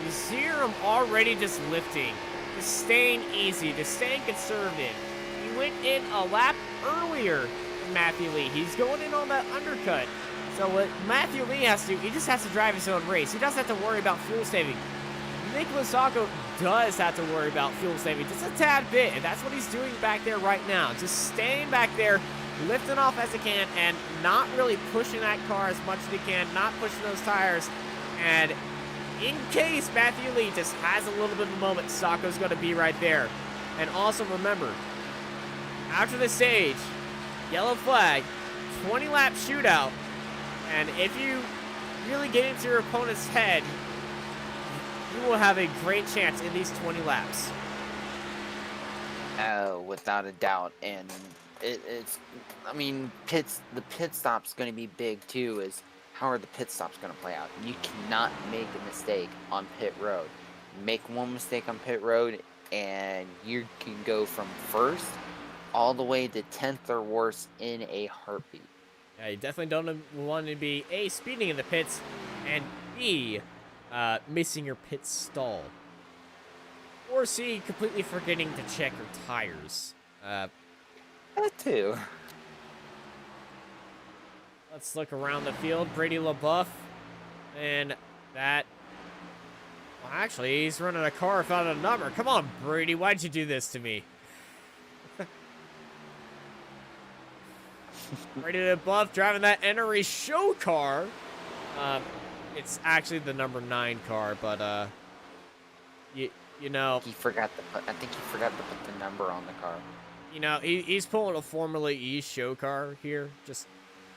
You see him already just lifting, just staying easy, just staying conservative. He went in a lap earlier than Matthew Lee. He's going in on that undercut. So what Matthew Lee has to do, he just has to drive his own race. He doesn't have to worry about fuel saving. Nicholas Sacco does have to worry about fuel saving just a tad bit, and that's what he's doing back there right now. Just staying back there, lifting off as he can, and not really pushing that car as much as he can, not pushing those tires. And in case Matthew Lee just has a little bit of a moment, Sacco's going to be right there. And also remember, after the stage, yellow flag, 20-lap shootout, and if you really get into your opponent's head, you will have a great chance in these 20 laps. Without a doubt. And I mean, the pit stop's going to be big too. Is how are the pit stops going to play out? You cannot make a mistake on pit road. Make one mistake on pit road, and you can go from first all the way to 10th or worse in a heartbeat. Yeah, you definitely don't want to be A, speeding in the pits, and B, missing your pit stall. Or C, completely forgetting to check your tires. That too. Let's look around the field. Brady LaBeouf And that... Well, actually, he's running a car without a number. Come on, Brady. Why'd you do this to me? Brady the Buff driving that NRE show car. It's actually the number 9 car, but, you know... He forgot to put, I think he forgot to put the number on the car. You know, he's pulling a Formula E show car here. Just...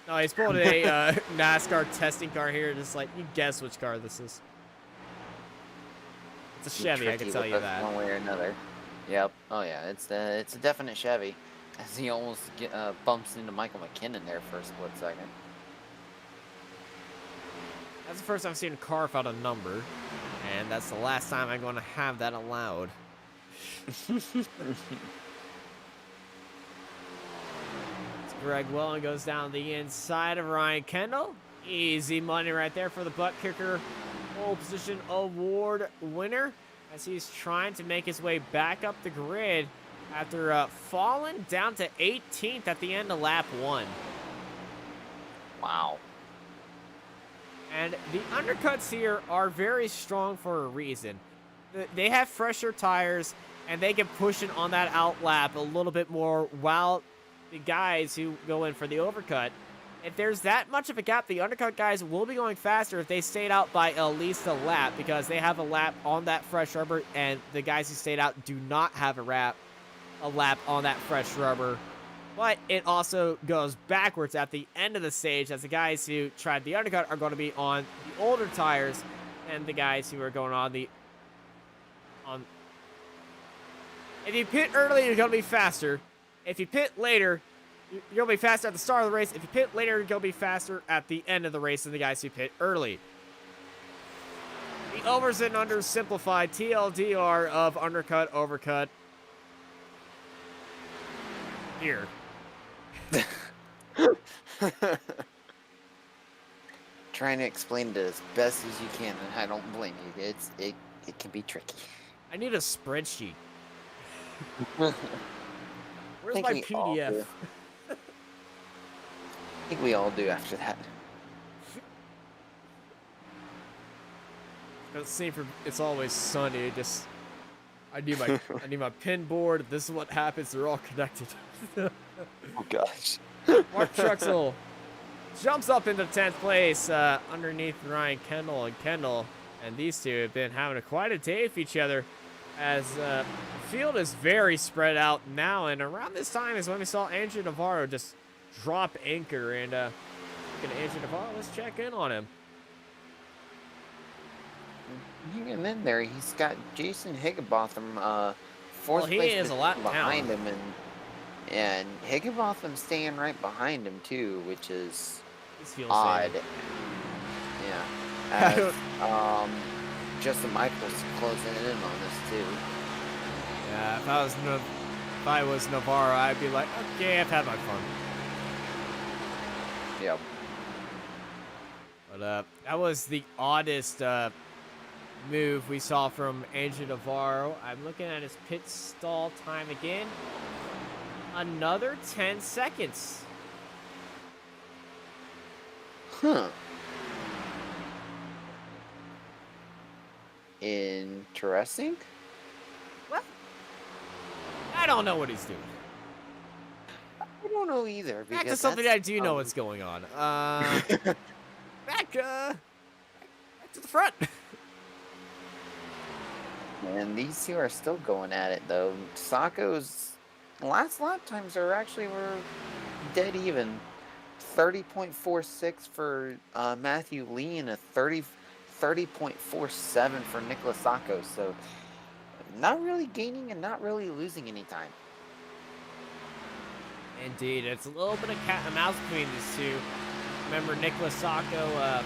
No, he's pulling a NASCAR testing car here. Just like, you guess which car this is. It's a Chevy, I can tell you that. One way or another. Yep. Oh yeah, it's a definite Chevy. As he almost bumps into Michael McKinnon there for a split second. That's the first time I've seen a car without a number. And that's the last time I'm going to have that allowed. Greg Welling goes down the inside of Ryan Kendall. Easy money right there for the butt kicker. Pole position award winner as he's trying to make his way back up the grid after falling down to 18th at the end of lap 1. Wow. And the undercuts here are very strong for a reason. They have fresher tires and they can push it on that out lap a little bit more while the guys who go in for the overcut, if there's that much of a gap, the undercut guys will be going faster if they stayed out by at least a lap, because they have a lap on that fresh rubber, and the guys who stayed out do not have a lap on that fresh rubber. But it also goes backwards at the end of the stage, as the guys who tried the undercut are going to be on the older tires, and the guys who are going on the... If you pit early, you're going to be faster. If you pit later, you're going to be faster at the start of the race. If you pit later, you're going to be faster at the end of the race than the guys who pit early. The overs and unders simplified TLDR of undercut, overcut. Here. Trying to explain it as best as you can, and I don't blame you. It can be tricky. I need a spreadsheet. Where's my PDF? I think we all do after that. It's always sunny. I need my pin board. This is what happens. They're all connected. Oh gosh. Mark Truxell jumps up into 10th place underneath Ryan Kendall and these two have been having quite a day with each other, as the field is very spread out now, and around this time is when we saw Andrew Navarro just drop anchor, and Andrew Navarro, let's check in on him. Hanging in there, he's got Jason Higginbotham fourth he place is a lot behind him, and Higginbotham staying right behind him too, which is odd. Yeah. As, Justin Michaels closing in on this too. Yeah, if I was Navarro, I'd be like, okay, I've had my fun. Yep. But that was the oddest move we saw from Andrew Navarro. I'm looking at his pit stall time again. Another 10 seconds. Huh. Interesting. What? I don't know what he's doing. I don't know either. Back to something I do know what's going on. Back to the front. And these two are still going at it though. Sacco's last lap times were dead even. 30.46 for Matthew Lee and a 30.47 for Nicholas Sacco. So not really gaining and not really losing any time. Indeed, it's a little bit of cat and mouse between these two. Remember, Nicholas Sacco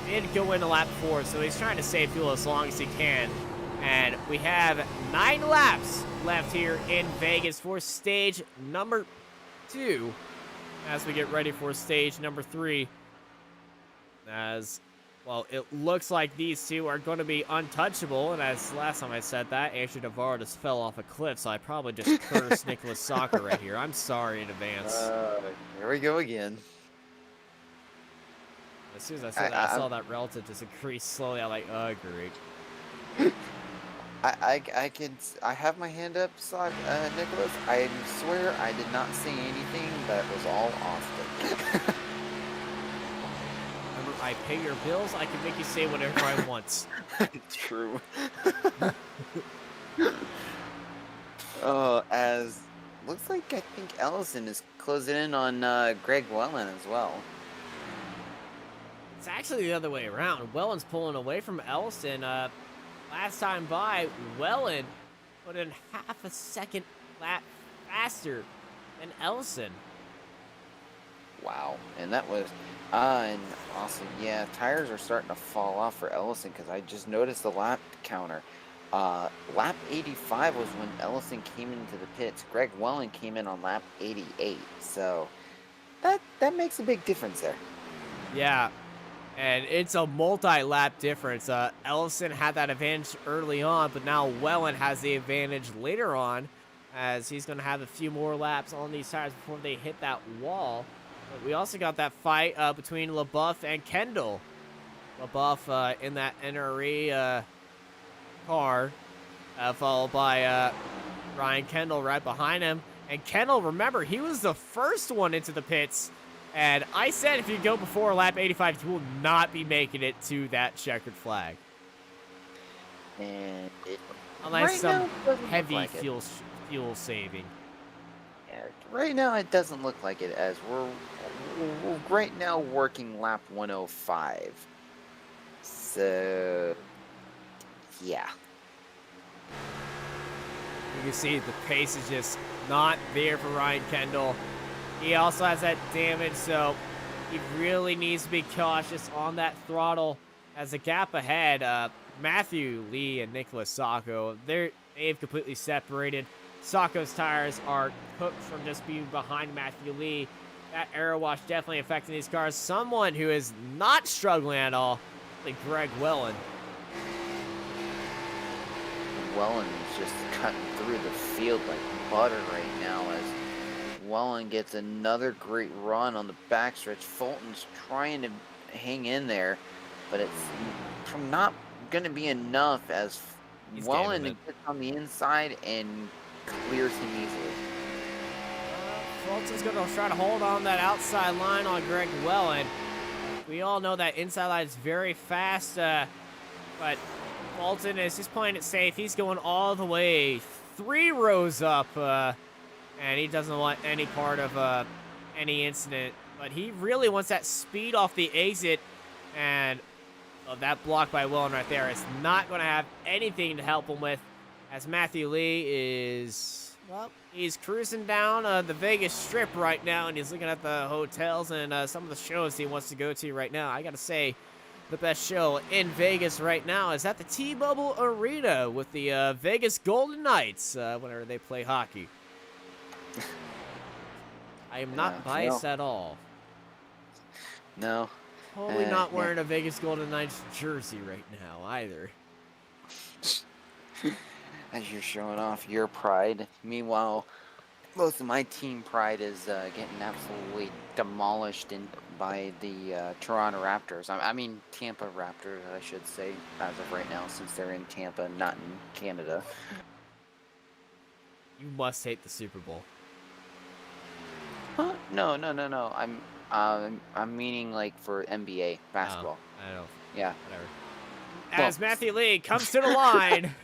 did go into lap 4, so he's trying to save fuel as long as he can. And we have 9 laps left here in Vegas for stage number 2, as we get ready for stage number 3. As, well, it looks like these two are going to be untouchable, and as last time I said that, Andrew Navarro just fell off a cliff, so I probably just cursed Nicholas Sacco right here. I'm sorry in advance. Here we go again. As soon as I saw that, I saw that relative just increase slowly. I'm like, oh, great. I have my hand up, Nicholas. I swear I did not say anything. That was all Austin. Remember, I pay your bills. I can make you say whatever I want. True. As looks like I think Ellison is closing in on Greg Wellen as well. It's actually the other way around. Wellen's pulling away from Ellison. Last time by, Wellen put in half a second lap faster than Ellison. Wow, and that was, and also, yeah, tires are starting to fall off for Ellison because I just noticed the lap counter. Lap 85 was when Ellison came into the pits. Greg Wellen came in on lap 88, so that makes a big difference there. Yeah, and it's a multi-lap difference. Ellison had that advantage early on, but now Wellen has the advantage later on, as he's going to have a few more laps on these tires before they hit that wall. But we also got that fight between LaBeouf and Kendall. LaBeouf in that NRE car, followed by Ryan Kendall right behind him. And Kendall, remember, he was the first one into the pits. And I said if you go before lap 85, you will not be making it to that checkered flag. And unless right some now, heavy like fuel saving. Yeah, right now it doesn't look like it, as we're right now working lap 105. So, yeah. You can see the pace is just not there for Ryan Kendall. He also has that damage, so he really needs to be cautious on that throttle. As a gap ahead, Matthew Lee and Nicholas Sacco, they've completely separated. Sacco's tires are cooked from just being behind Matthew Lee. That aero wash definitely affecting these cars. Someone who is not struggling at all, like Greg Wellen. Wellen is just cutting through the field like butter right now, as Wellen gets another great run on the backstretch. Fulton's trying to hang in there, but it's not going to be enough, as Wellen gets on the inside and clears him easily. Fulton's going to try to hold on that outside line on Greg Wellen. We all know that inside line is very fast, but Fulton is just playing it safe. He's going all the way 3 rows up, and he doesn't want any part of any incident. But he really wants that speed off the exit, and that block by Wellen right there is not going to have anything to help him with, as Matthew Lee is, well, he's cruising down the Vegas Strip right now, and he's looking at the hotels and some of the shows he wants to go to right now. I got to say, the best show in Vegas right now is at the T-Mobile Arena with the Vegas Golden Knights whenever they play hockey. I am not biased at all. No. Totally not wearing a Vegas Golden Knights jersey right now either. As you're showing off your pride. Meanwhile, most of my team pride is getting absolutely demolished by the Toronto Raptors. I mean, Tampa Raptors, I should say, as of right now, since they're in Tampa, not in Canada. You must hate the Super Bowl. Huh? No. I'm meaning like for NBA basketball. I don't know. Yeah. Whatever. As Matthew Lee comes to the line,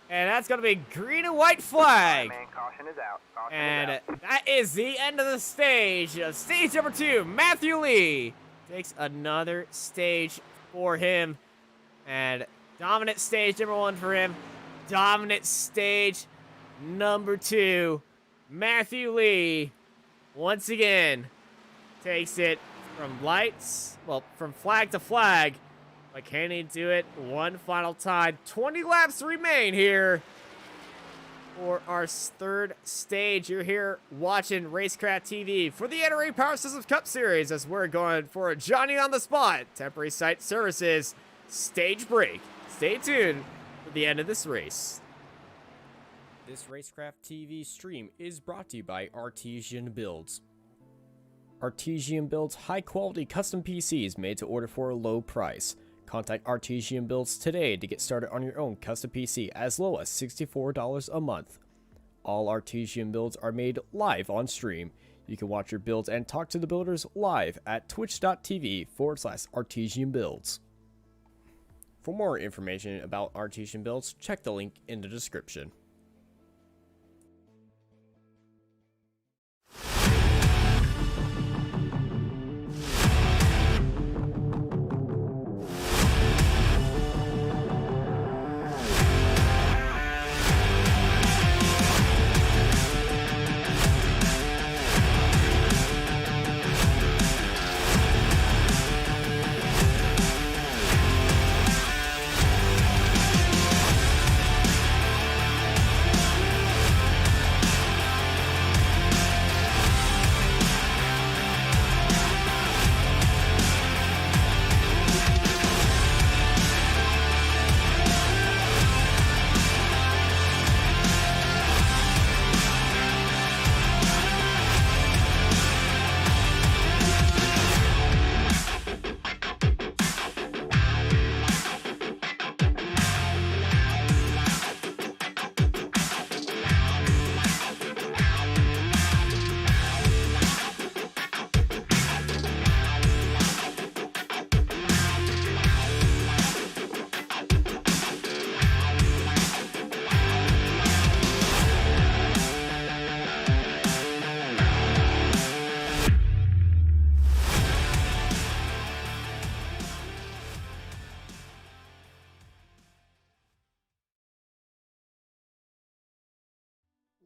and that's going to be green and white flag. Man, caution is out. Caution And is out. that is the end of the stage. Stage number 2, Matthew Lee takes another stage for him. And dominant stage number 1 for him. Dominant stage number 2. Matthew Lee, once again, takes it from from flag to flag. But can he do it one final time? 20 laps remain here for our 3rd stage. You're here watching Racecraft TV for the NRE Power Systems Cup Series, as we're going for a Johnny on the Spot Temporary Site Services stage break. Stay tuned for the end of this race. This Racecraft TV stream is brought to you by Artesian Builds. Artesian builds high-quality custom PCs made to order for a low price. Contact Artesian Builds today to get started on your own custom PC as low as $64 a month. All Artesian builds are made live on stream. You can watch your builds and talk to the builders live at twitch.tv/Artesian Builds. For more information about Artesian Builds, check the link in the description.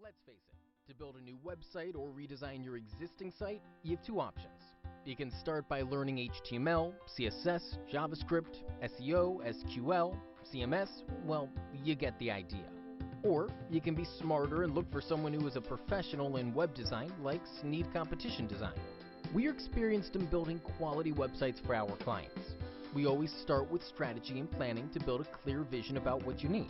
Let's face it, to build a new website or redesign your existing site, you have two options. You can start by learning HTML, CSS, JavaScript, SEO, SQL, CMS, well, you get the idea. Or you can be smarter and look for someone who is a professional in web design like Sneed Competition Design. We are experienced in building quality websites for our clients. We always start with strategy and planning to build a clear vision about what you need.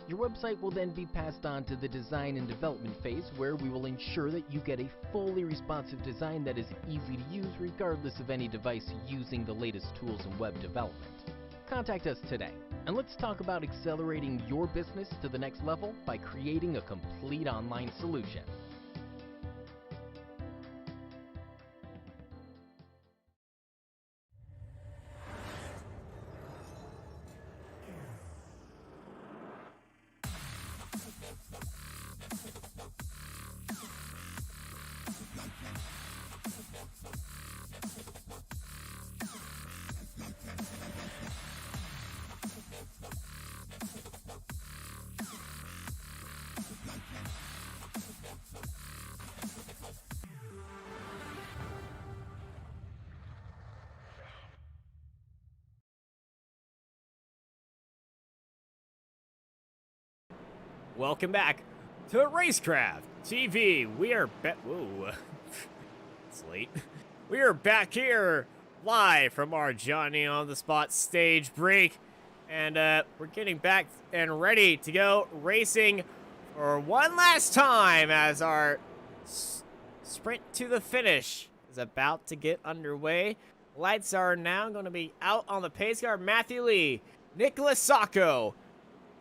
Your website will then be passed on to the design and development phase, where we will ensure that you get a fully responsive design that is easy to use regardless of any device using the latest tools in web development. Contact us today, and let's talk about accelerating your business to the next level by creating a complete online solution. Welcome back to Racecraft TV. We are back. Whoa, it's late. We are back here live from our Johnny on the Spot stage break, and we're getting back and ready to go racing for one last time as our sprint to the finish is about to get underway. Lights are now going to be out on the pace car. Matthew Lee, Nicholas Sacco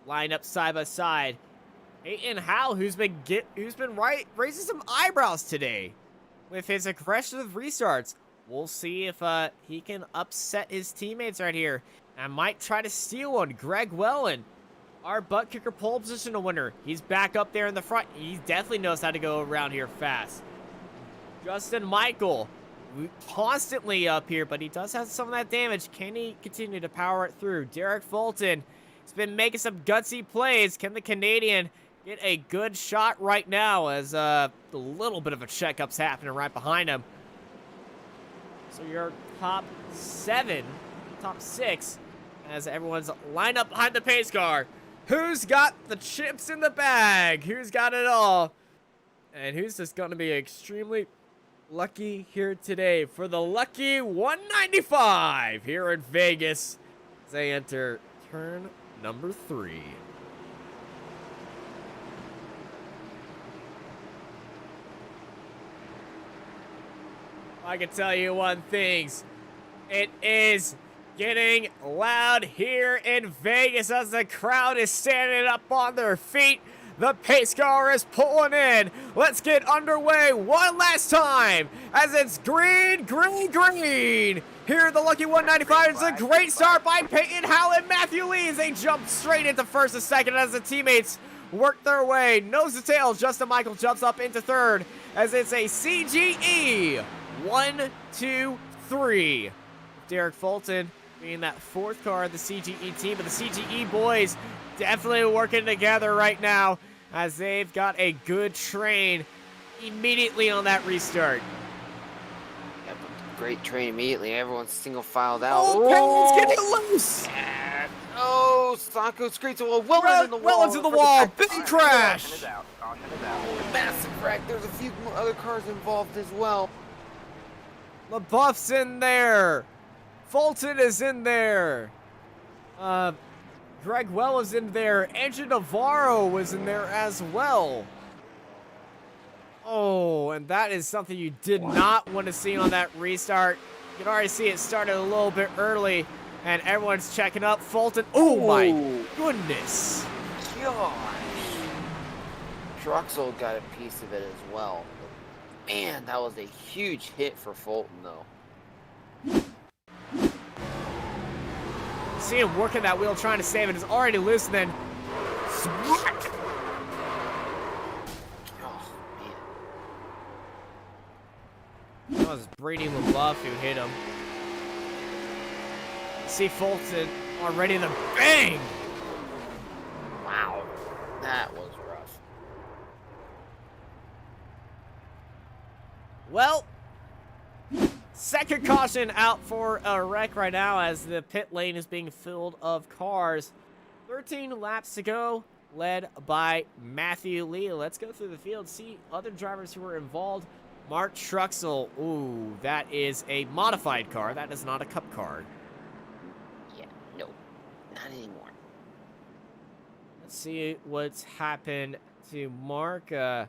lined up side by side. Peyton Howe, who's been raising some eyebrows today with his aggressive restarts. We'll see if he can upset his teammates right here. I might try to steal one. Greg Wellen, our butt kicker pole position winner. He's back up there in the front. He definitely knows how to go around here fast. Justin Michael, constantly up here, but he does have some of that damage. Can he continue to power it through? Derek Fulton has been making some gutsy plays. Can the Canadian get a good shot right now as a little bit of a checkup's happening right behind him? So your top 6, as everyone's lined up behind the pace car. Who's got the chips in the bag? Who's got it all? And who's just going to be extremely lucky here today for the lucky 195 here in Vegas as they enter turn number 3. I can tell you one thing. It is getting loud here in Vegas as the crowd is standing up on their feet. The pace car is pulling in. Let's get underway one last time as it's green, green, green. Here at the Lucky 195, it's a great start by Peyton Howe and Matthew Lee as they jump straight into first and second as the teammates work their way. Nose to tail, Justin Michael jumps up into third as it's a CGE. 1, 2, 3. Derek Fulton being that fourth car of the CGE team, but the CGE boys definitely working together right now as they've got a good train immediately on that restart. Yep, great train immediately. Everyone's single filed out. Oh, Peyton's getting loose! And, oh, Sacco screams well into the wall. Well into the wall. Big Caution crash! is out. Caution is out. Massive wreck. There's a few other cars involved as well. LaBeouf's in there. Fulton is in there. Greg Well is in there. Andrew Navarro was in there as well. Oh, and that is something you did not want to see on that restart. You can already see it started a little bit early, and everyone's checking up. Fulton, oh my goodness. Gosh. Truxell got a piece of it as well. Man, that was a huge hit for Fulton, though. See him working that wheel trying to save it. Is already loose and then smack. Oh, man. That was Brady LaBeouf who hit him. See Fulton already in the bang. Wow. That was rough. Well, second caution out for a wreck right now as the pit lane is being filled of cars. 13 laps to go, led by Matthew Lee. Let's go through the field, see other drivers who were involved. Mark Truxell. Ooh, that is a modified car. That is not a cup car. Yeah, no. Not anymore. Let's see what's happened to Mark right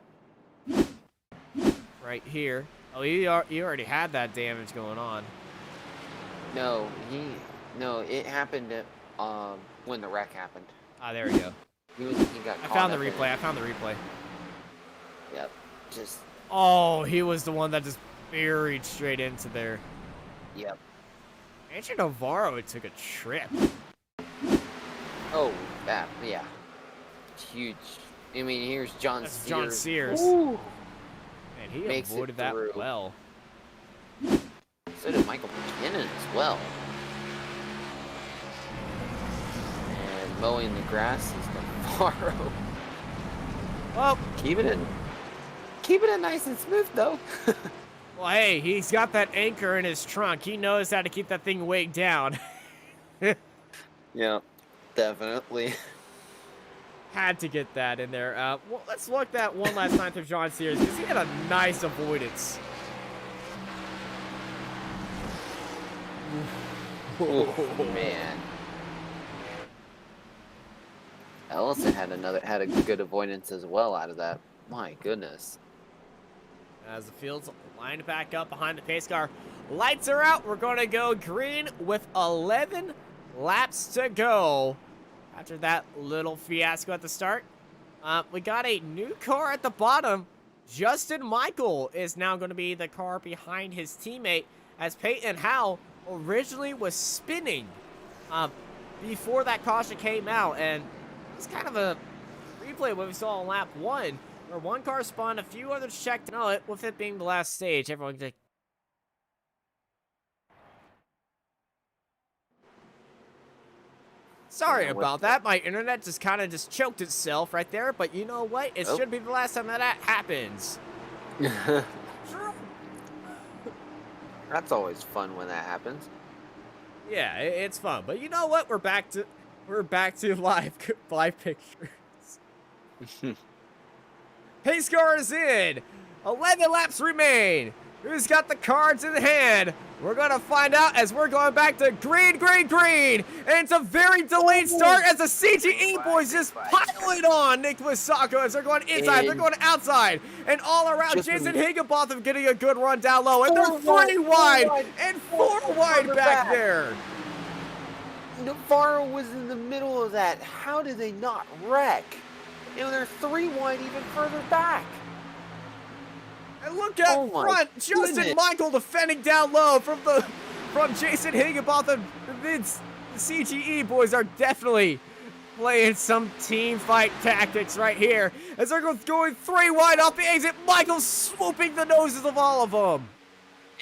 here. Oh, you already had that damage going on. No, it happened when the wreck happened. Ah, there we go. He got I caught found the up in it. replay. I found the replay. Yep. Just, Oh, he was the one that just buried straight into there. yep. Andrew Navarro took a trip. Oh, that, yeah. Huge. I mean, here's John That's Sears. John Sears. Ooh. And he Makes it avoided that through. well. So did Michael McKinnon as well. And mowing the grass is Navarro. Well, Keeping it nice and smooth though. well, hey, he's got that anchor in his trunk. He knows how to keep that thing weighed down. Yeah, definitely. Had to get that in there. Well, let's look that one last time through John Sears because he had a nice avoidance. Oh man. Ellison had a good avoidance as well out of that. My goodness. As the field's lined back up behind the pace car. Lights are out. We're going to go green with 11 laps to go. After that little fiasco at the start, we got a new car at the bottom. Justin Michael is now going to be the car behind his teammate as Peyton Howe originally was spinning before that caution came out. And it's kind of a replay of what we saw on lap 1, where one car spun, a few others checked. No, with it being the last stage, everyone just... Sorry about that. My internet just kind of just choked itself right there. But you know what? It should be the last time that happens. That's always fun when that happens. Yeah, it's fun. But you know what? We're back to live pictures. Pace car is in. 11 laps remain. Who's got the cards in hand? We're going to find out as we're going back to green, green, green. And it's a very delayed start as the CGE boys just pile it on Nicholas Sacco as they're going inside, they're going outside. And all around, Jason Higginbotham getting a good run down low. And they're 3 wide and 4 wide back there. Navarro was in the middle of that. How did they not wreck? They're 3 wide even further back. And look at front, Justin Michael defending down low from Jason Higginbotham. The CGE boys are definitely playing some team fight tactics right here as they're going 3 wide off the exit. Michael swooping the noses of all of them.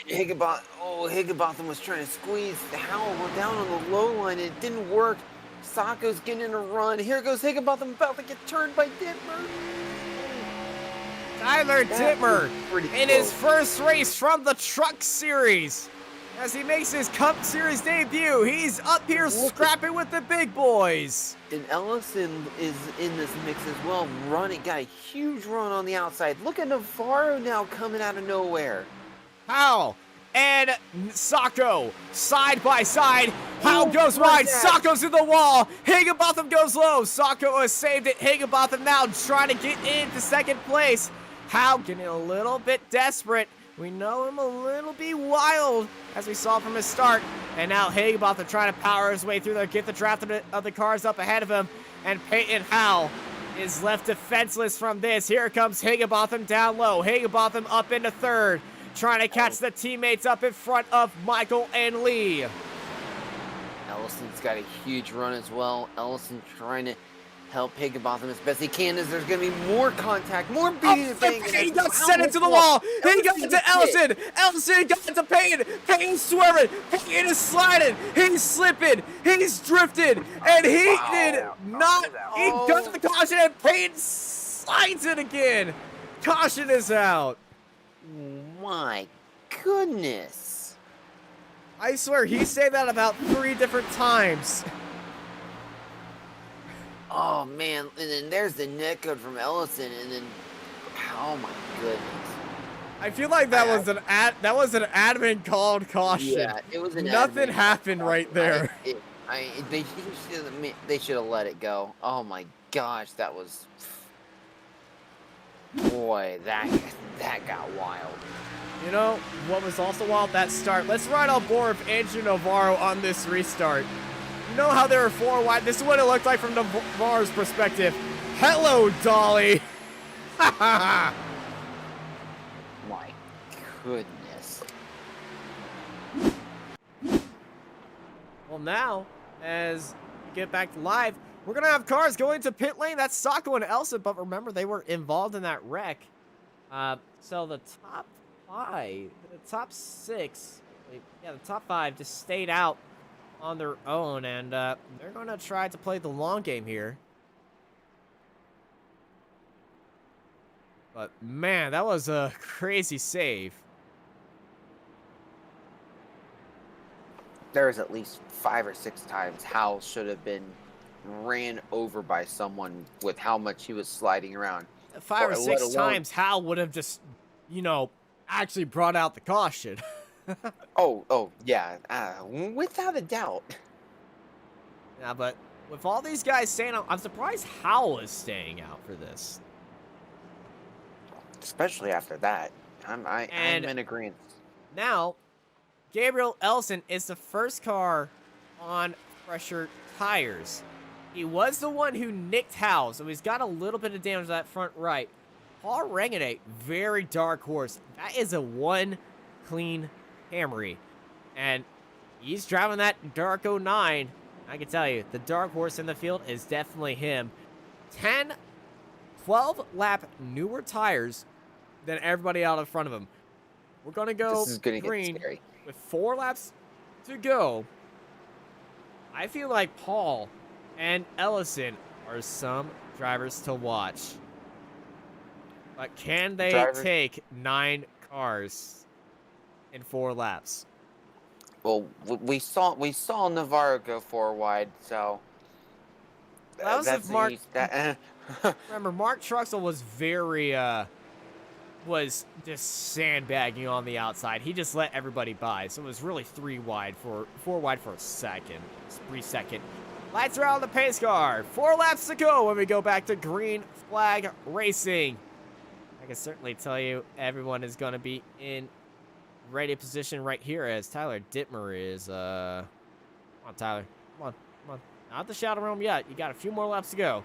Higginbotham was trying to squeeze Howell down on the low line. It didn't work. Sacco's getting a run. Here goes Higginbotham about to get turned by Dittmer. Tyler Dittmer in his first race from the Truck Series. As he makes his Cup Series debut, he's up here scrapping with the big boys. And Ellison is in this mix as well, got a huge run on the outside. Look at Navarro now coming out of nowhere. Howell and Sacco side by side. Howell goes wide, Sacco's in the wall. Higginbotham goes low. Sacco has saved it. Higginbotham now trying to get into second place. Howell getting a little bit desperate. We know him a little bit wild, as we saw from his start. And now Higginbotham trying to power his way through there, get the draft of the cars up ahead of him. And Peyton Howell is left defenseless from this. Here comes Higginbotham down low. Higginbotham up into third, trying to catch the teammates up in front of Michael and Lee. Ellison's got a huge run as well. Ellison trying to help Higginbotham as best he can as there's going to be more contact, more beating. He got sent into the wall. He got into Ellison. Ellison got into Payton. Payton's swerving. Payton is sliding. He's slipping. He's drifted. And he did not. He got the caution and Payton slides it again. Caution is out. My goodness. I swear, he said that about 3 different times. Oh man, and then there's the net code from Ellison, and then, oh my goodness. I feel like that was an admin called caution. Yeah, it was an Nothing admin happened right there. They should have let it go. Oh my gosh, that was, boy, that got wild. You know what was also wild? That start. Let's ride on board with Andrew Navarro on this restart. You know how they were 4 wide? This is what it looked like from Navarro's perspective. Hello, Dolly. My goodness. Well, now, as we get back to live, we're going to have cars going to pit lane. That's Sacco and Elsa, but remember, they were involved in that wreck. So the top 5, the top 6, yeah, the top 5 just stayed out on their own, and they're going to try to play the long game here. But, man, that was a crazy save. There was at least 5 or 6 times Howell should have been ran over by someone with how much he was sliding around. 5 or 6 times Howell would have just, you know, actually brought out the caution. oh, yeah, without a doubt. Yeah, but with all these guys staying out, I'm surprised Howell is staying out for this. Especially after that. I'm in agreement. Now, Gabriel Ellison is the first car on pressure tires. He was the one who nicked Howell, so he's got a little bit of damage to that front right. Paul Ranganay, very dark horse. That is a 1 clean Camry. And he's driving that dark 09. I can tell you, the dark horse in the field is definitely him. 12 lap newer tires than everybody out in front of him. We're going to go green with 4 laps to go. I feel like Paul and Ellison are some drivers to watch. But can they take 9 cars in 4 laps? Well, we saw Navarro go 4 wide, so that was if Mark. Remember, Mark Truxell was very was just sandbagging on the outside. He just let everybody by. So it was really 4 wide for a second. 3 second. Lights are out on the pace car. 4 laps to go when we go back to green flag racing. I can certainly tell you everyone is going to be in ready position right here as Tyler Dittmer is, come on, Tyler. Come on. Not the Shadow Realm yet. You got a few more laps to go.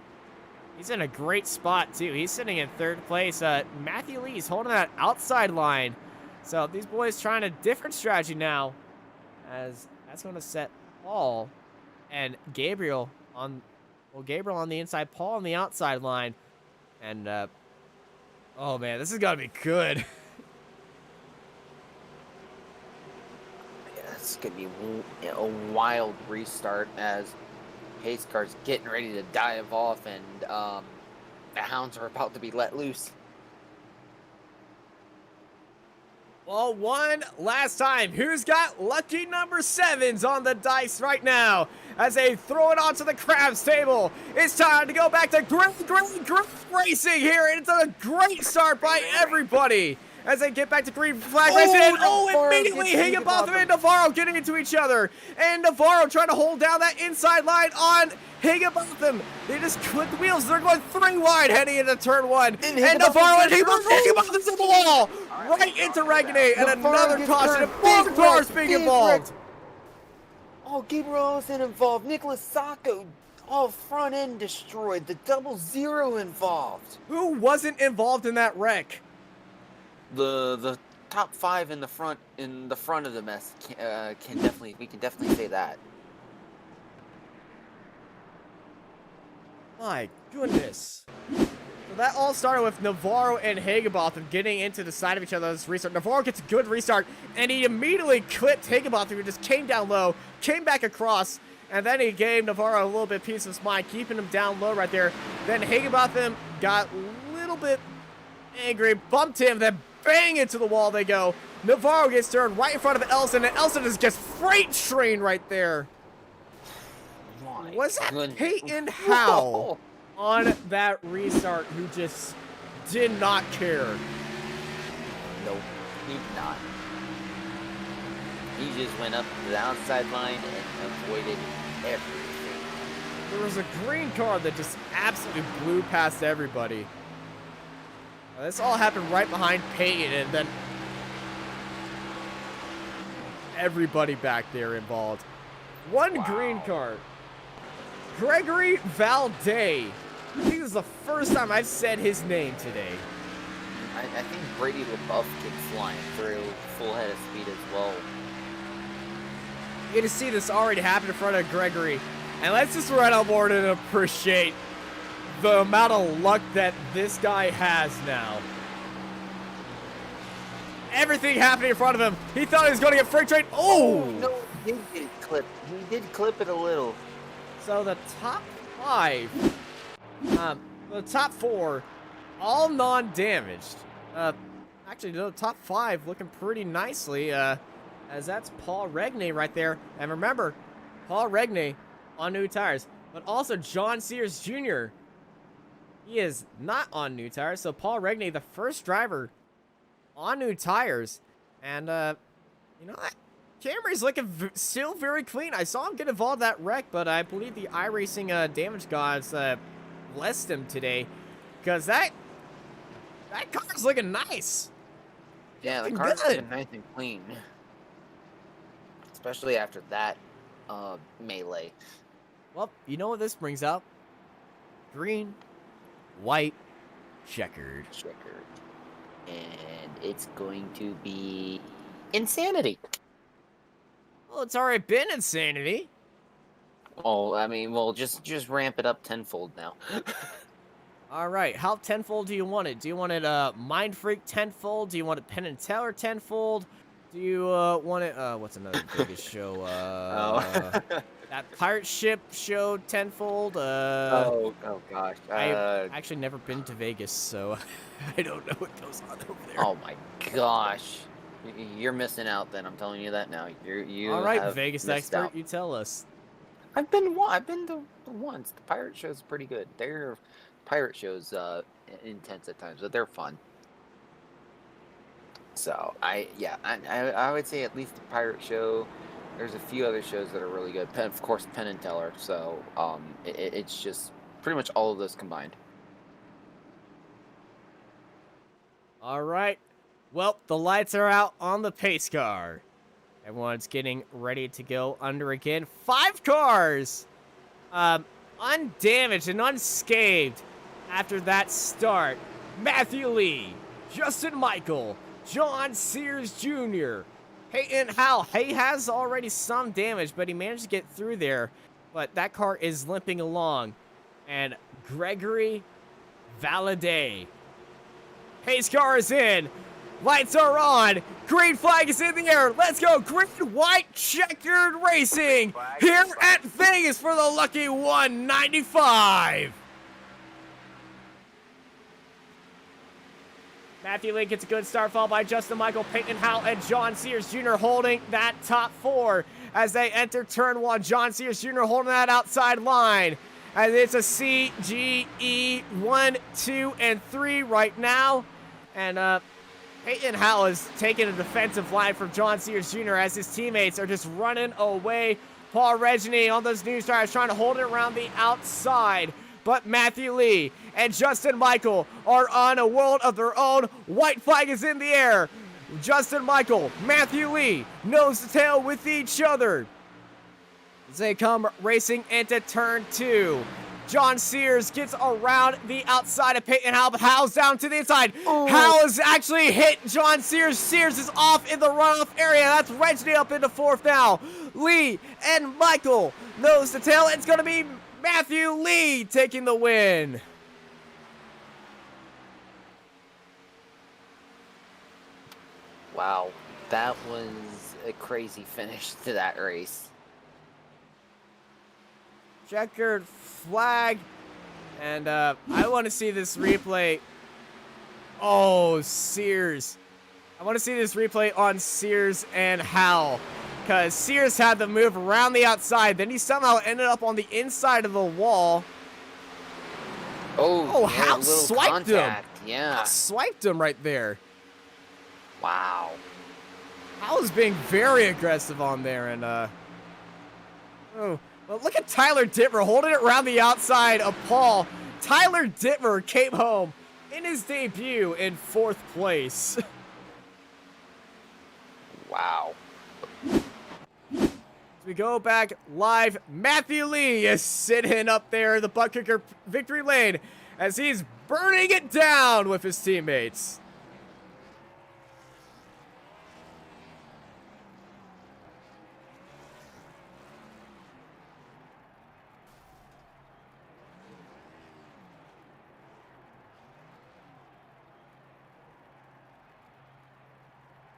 He's in a great spot, too. He's sitting in 3rd place. Matthew Lee's holding that outside line. So these boys trying a different strategy now, as that's going to set Paul and Gabriel on the inside, Paul on the outside line. And, oh, man, this is going to be good. Yeah, it's going to be a wild restart as pace car's getting ready to dive off, and the hounds are about to be let loose. Well, one last time. Who's got lucky number 7s on the dice right now? As they throw it onto the craps table. It's time to go back to great racing here. And it's a great start by everybody. As they get back to green flag racing. And immediately Higginbotham and Navarro getting into each other. And Navarro trying to hold down that inside line on Higginbotham. They just clip the wheels. They're going 3 wide heading into turn 1. And Navarro and Higginbotham's in the wall. Right into Regane. And another caution. And 4 cars being involved. Oh, Gabriel wasn't involved. Nicholas Sacco, all front end destroyed. The 0-0 involved. Who wasn't involved in that wreck? The top 5 in the front of the mess we can definitely say that. My goodness. So that all started with Navarro and Higginbotham getting into the side of each other's restart. Navarro gets a good restart, and he immediately clipped Higginbotham, who just came down low, came back across, and then he gave Navarro a little bit of peace of mind, keeping him down low right there. Then Higginbotham got a little bit angry, bumped him, then bang into the wall they go. Navarro gets turned right in front of Elson, and Elson just gets freight trained right there. Was that Peyton Howe on that restart who just did not care? Nope, he did not. He just went up to the outside line and avoided everything. There was a green car that just absolutely blew past everybody. This all happened right behind Peyton, and then everybody back there involved. One green car. Gregory Valday. I think this is the first time I've said his name today. I think Brady LaBeouf came flying through full head of speed as well. You get to see this already happen in front of Gregory. And let's just run on board and appreciate the amount of luck that this guy has now. Everything happening in front of him. He thought he was going to get freight train. Oh! No, he did clip it a little. So the top 5, the top 4, all non-damaged. Actually, the top 5 looking pretty nicely, as that's Paul Regane right there. And remember, Paul Regane on new tires, but also John Sears Jr. He is not on new tires, so Paul Regane, the first driver on new tires. And, you know, Camry's looking still very clean. I saw him get involved in that wreck, but I believe the iRacing damage gods blessed him today, because that car's looking nice. Yeah, the car's looking nice and clean, especially after that melee. Well, you know what this brings up? Green, white, checkered. And it's going to be insanity. Well, it's already been insanity. Oh, I mean, well, just ramp it up tenfold now. All right, how tenfold do you want it? Do you want it Mind Freak tenfold? Do you want it Penn and Teller tenfold? Do you want it what's another biggest show? That pirate ship show tenfold? Oh gosh. I've actually never been to Vegas, so I don't know what goes on over there. Oh my gosh. You're missing out then, I'm telling you that now. You all right, have Vegas expert, out. you tell us. I've been to once. The pirate show's pretty good. Their pirate shows intense at times, but they're fun. So I would say at least the Pirate Show. There's a few other shows that are really good. Of course, Penn and Teller. So it's just pretty much all of those combined. All right. Well, the lights are out on the pace car. Everyone's getting ready to go under again. 5 cars, undamaged and unscathed after that start. Matthew Lee, Justin Michael, John Sears Jr., Peyton Howell. He has already some damage, but he managed to get through there. But that car is limping along. And Gregory Valaday. Pace car is in. Lights are on. Green flag is in the air. Let's go. Green, white, checkered racing here at Vegas for the lucky 195. Matthew Lee gets a good start, followed by Justin Michael, Peyton Howell, and John Sears Jr. holding that top 4 as they enter turn 1. John Sears Jr. holding that outside line. As it's a CGE 1, 2, and 3 right now. And Peyton Howell is taking a defensive line from John Sears Jr. as his teammates are just running away. Paul Regini on those new tires trying to hold it around the outside. But Matthew Lee and Justin Michael are on a world of their own. White flag is in the air. Justin Michael, Matthew Lee, nose to tail with each other. As they come racing into turn 2. John Sears gets around the outside of Peyton Howell, but Howell's down to the inside. Oh. Howell has actually hit John Sears. Sears is off in the runoff area. That's Reggie up into 4th now. Lee and Michael, nose to tail. It's going to be Matthew Lee taking the win. Wow, that was a crazy finish to that race. Checkered flag, and I want to see this replay. Oh, Sears. I want to see this replay on Sears and Howell, because Sears had to move around the outside, then he somehow ended up on the inside of the wall. Oh, yeah, Howell swiped him. Yeah. Howell swiped him right there. Wow. Howell's being very aggressive on there, and oh. Well, look at Tyler Dittmer holding it around the outside of Paul. Tyler Dittmer came home in his debut in 4th place. Wow. As we go back live, Matthew Lee is sitting up there in the butt kicker victory lane as he's burning it down with his teammates.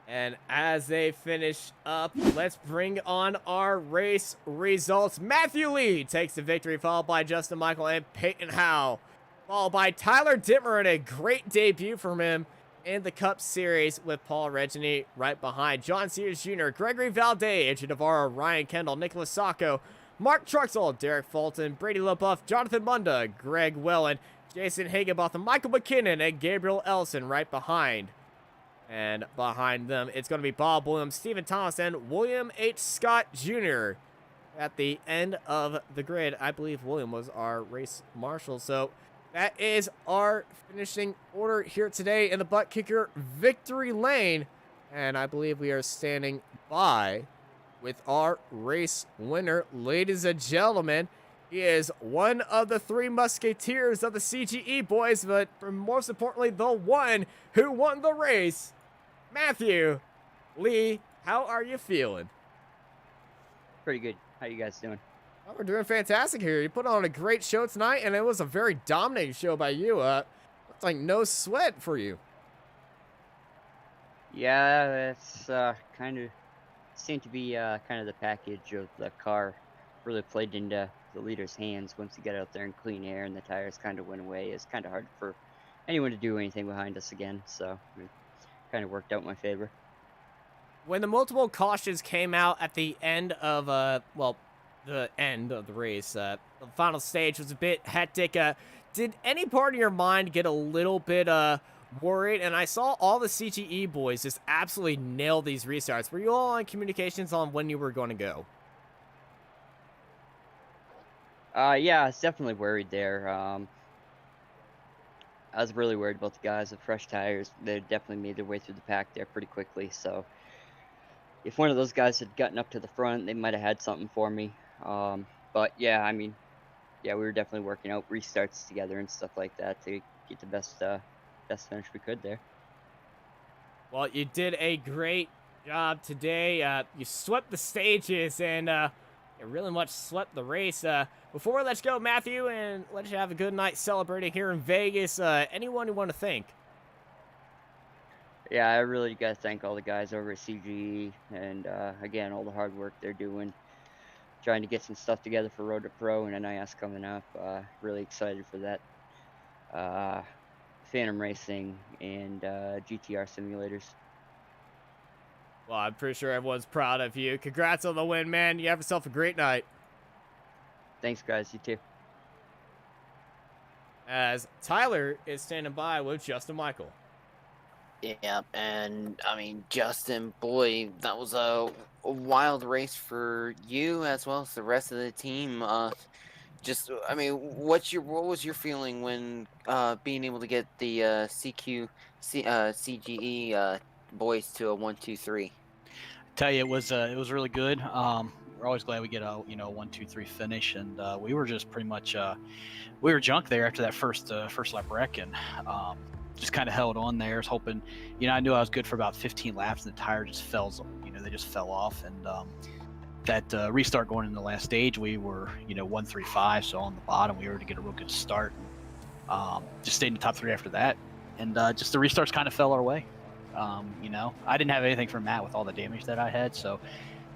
And as they finish up, let's bring on our race results. Matthew Lee takes the victory, followed by Justin Michael and Peyton Howell, followed by Tyler Dittmer, and a great debut from him in the Cup Series with Paul Regini right behind. John Sears Jr., Gregory Valday, Adrian Navarro, Ryan Kendall, Nicholas Sacco, Mark Truxell, Derek Fulton, Brady LaBeouf, Jonathan Munda, Greg Wellen, Jason Higginbotham, Michael McKinnon, and Gabriel Ellison right behind. And behind them, it's going to be Bob Williams, Stephen Thomas, and William H. Scott Jr. at the end of the grid. I believe William was our race marshal. So that is our finishing order here today in the butt kicker victory lane. And I believe we are standing by with our race winner. Ladies and gentlemen, he is one of the 3 musketeers of the CGE boys, but most importantly, the one who won the race. Matthew Lee, how are you feeling? Pretty good. How you guys doing? Well, we're doing fantastic here. You put on a great show tonight, and it was a very dominating show by you. It's like no sweat for you. Yeah, it's kind of seemed to be kind of the package of the car really played into the leader's hands once he got out there in clean air and the tires kind of went away. It's kind of hard for anyone to do anything behind us again, so it kind of worked out in my favor. When the multiple cautions came out at the end of the end of the race, the final stage was a bit hectic. Did any part of your mind get a little bit worried, and I saw all the CTE boys just absolutely nail these restarts. Were you all on communications on when you were going to go? Yeah, I was definitely worried there. I was really worried about the guys with fresh tires. They definitely made their way through the pack there pretty quickly. So if one of those guys had gotten up to the front, they might have had something for me. But yeah, I mean, yeah, we were definitely working out restarts together and stuff like that to get the best finish we could there. Well, you did a great job today. You swept the stages and you really much swept the race. Before we let you go, Matthew, and let you have a good night celebrating here in Vegas, anyone you want to thank? Yeah, I really got to thank all the guys over at CGE and, again, all the hard work they're doing, trying to get some stuff together for Road to Pro and NIS coming up. Really excited for that. Phantom Racing and GTR simulators. Well, I'm pretty sure everyone's proud of you. Congrats on the win, man. You have yourself a great night. Thanks, guys. You too. As Tyler is standing by with Justin Michael. Yeah, and I mean, Justin, boy, that was a wild race for you as well as the rest of the team. Just, I mean, what was your feeling when being able to get the CGE boys to a 1-2-3? Tell you, it was really good. We're always glad we get a 1-2-3 finish, and we were just pretty much we were junk there after that first lap wreck, and just kind of held on there. I was hoping, I knew I was good for about 15 laps, and the tire just fell. They just fell off, and that restart going into the last stage, we were 1-3-5, so on the bottom we were to get a real good start. Just stayed in the top 3 after that, and just the restarts kind of fell our way. I didn't have anything from Matt with all the damage that I had, so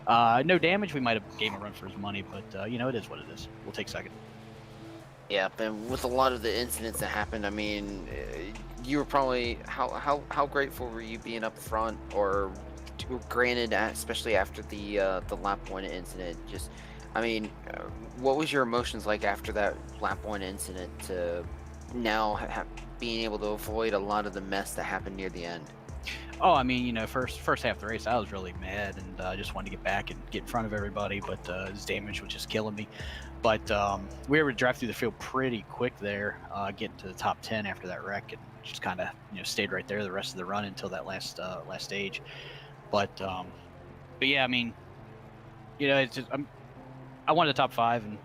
no damage. We might have gave him a run for his money, but it is what it is. We'll take second. Yeah, and with a lot of the incidents that happened, I mean, you were probably how grateful were you being up front, or granted, especially after the lap 1 incident? Just, I mean, what was your emotions like after that lap 1 incident to now being able to avoid a lot of the mess that happened near the end? Oh, I mean, first half of the race, I was really mad and just wanted to get back and get in front of everybody, but his damage was just killing me. But we were able to drive through the field pretty quick there, getting to the top 10 after that wreck, and just kind of stayed right there the rest of the run until that last stage. But yeah, I mean, it's just, I wanted the top 5, and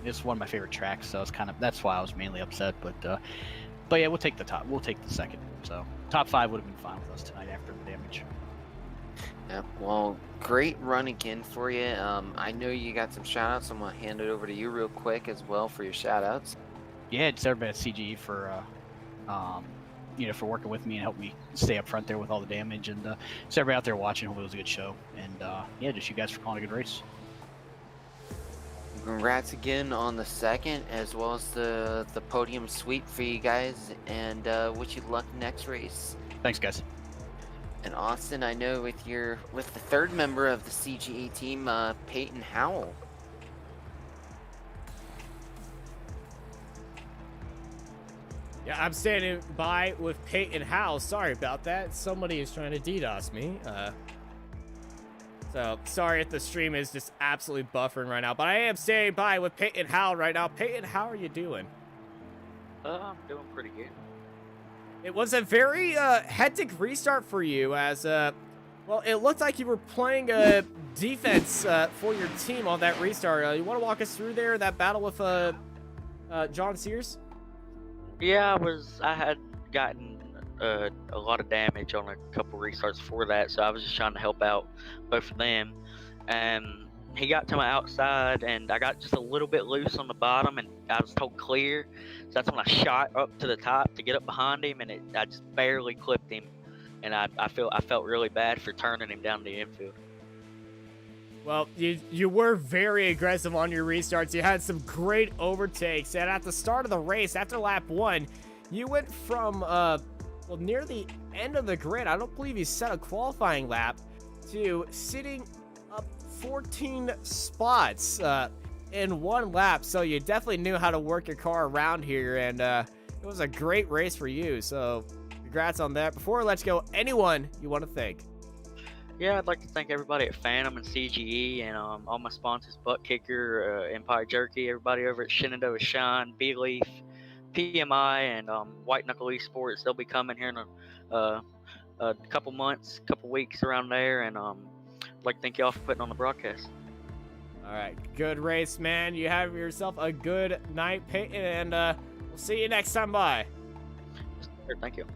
it's one of my favorite tracks, so it's that's why I was mainly upset. But yeah, we'll take the second. So top 5 would have been fine with us tonight after the damage. Yeah, well, great run again for you. I know you got some shout outs. I'm going to hand it over to you real quick as well for your shout outs. Yeah, just everybody at CGE for for working with me and helping me stay up front there with all the damage, and just everybody out there watching. Hope it was a good show, and yeah, just you guys for calling a good race. Congrats again on the second, as well as the podium sweep for you guys, and wish you luck next race. Thanks, guys. And Austin, I know with the third member of the CGE team, Peyton Howell. Yeah, I'm standing by with Peyton Howell. Sorry about that. Somebody is trying to DDoS me. So sorry if the stream is just absolutely buffering right now, but I am standing by with Peyton Howell right now. Peyton, how are you doing? I'm doing pretty good. It was a very hectic restart for you, as well, it looked like you were playing defense for your team on that restart. You want to walk us through that battle with John Sears? Yeah, I had gotten a lot of damage on a couple restarts for that, so I was just trying to help out both of them. And he got to my outside, and I got just a little bit loose on the bottom, and I was told clear. So that's when I shot up to the top to get up behind him, and I just barely clipped him. And I felt really bad for turning him down the infield. Well, you were very aggressive on your restarts. You had some great overtakes, and at the start of the race, after lap 1, you went from near the end of the grid. I don't believe you set a qualifying lap, to sitting up 14 spots in one lap. So you definitely knew how to work your car around here, and it was a great race for you. So congrats on that. Before I let you go, anyone you want to thank? Yeah, I'd like to thank everybody at Phantom and CGE and all my sponsors, Butt Kicker, Empire Jerky, everybody over at Shenandoah Shine, B-Leaf, PMI, and White Knuckle Esports. They'll be coming here in a couple months, couple weeks around there, and I'd like to thank y'all for putting on the broadcast. All right, good race, man. You have yourself a good night, Peyton, and we'll see you next time. Bye. Thank you.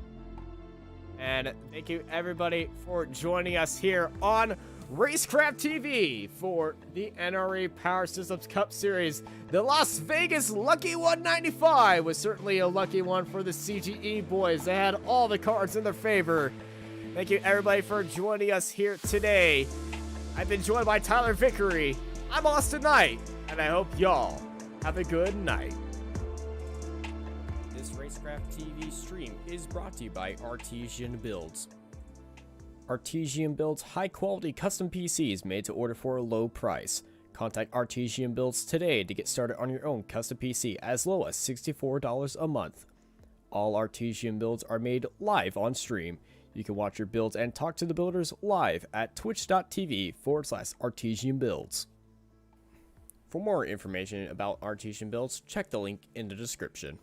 And thank you, everybody, for joining us here on Racecraft TV for the NRE Power Systems Cup Series. The Las Vegas Lucky 195 was certainly a lucky one for the CGE boys. They had all the cards in their favor. Thank you, everybody, for joining us here today. I've been joined by Tyler Vickery. I'm Austin Knight, and I hope y'all have a good night. This Racecraft TV stream is brought to you by Artesian Builds. Artesian builds high-quality custom PCs made to order for a low price. Contact Artesian Builds today to get started on your own custom PC as low as $64 a month. All Artesian builds are made live on stream. You can watch your builds and talk to the builders live at twitch.tv/Artesian Builds. For more information about Artesian Builds, check the link in the description.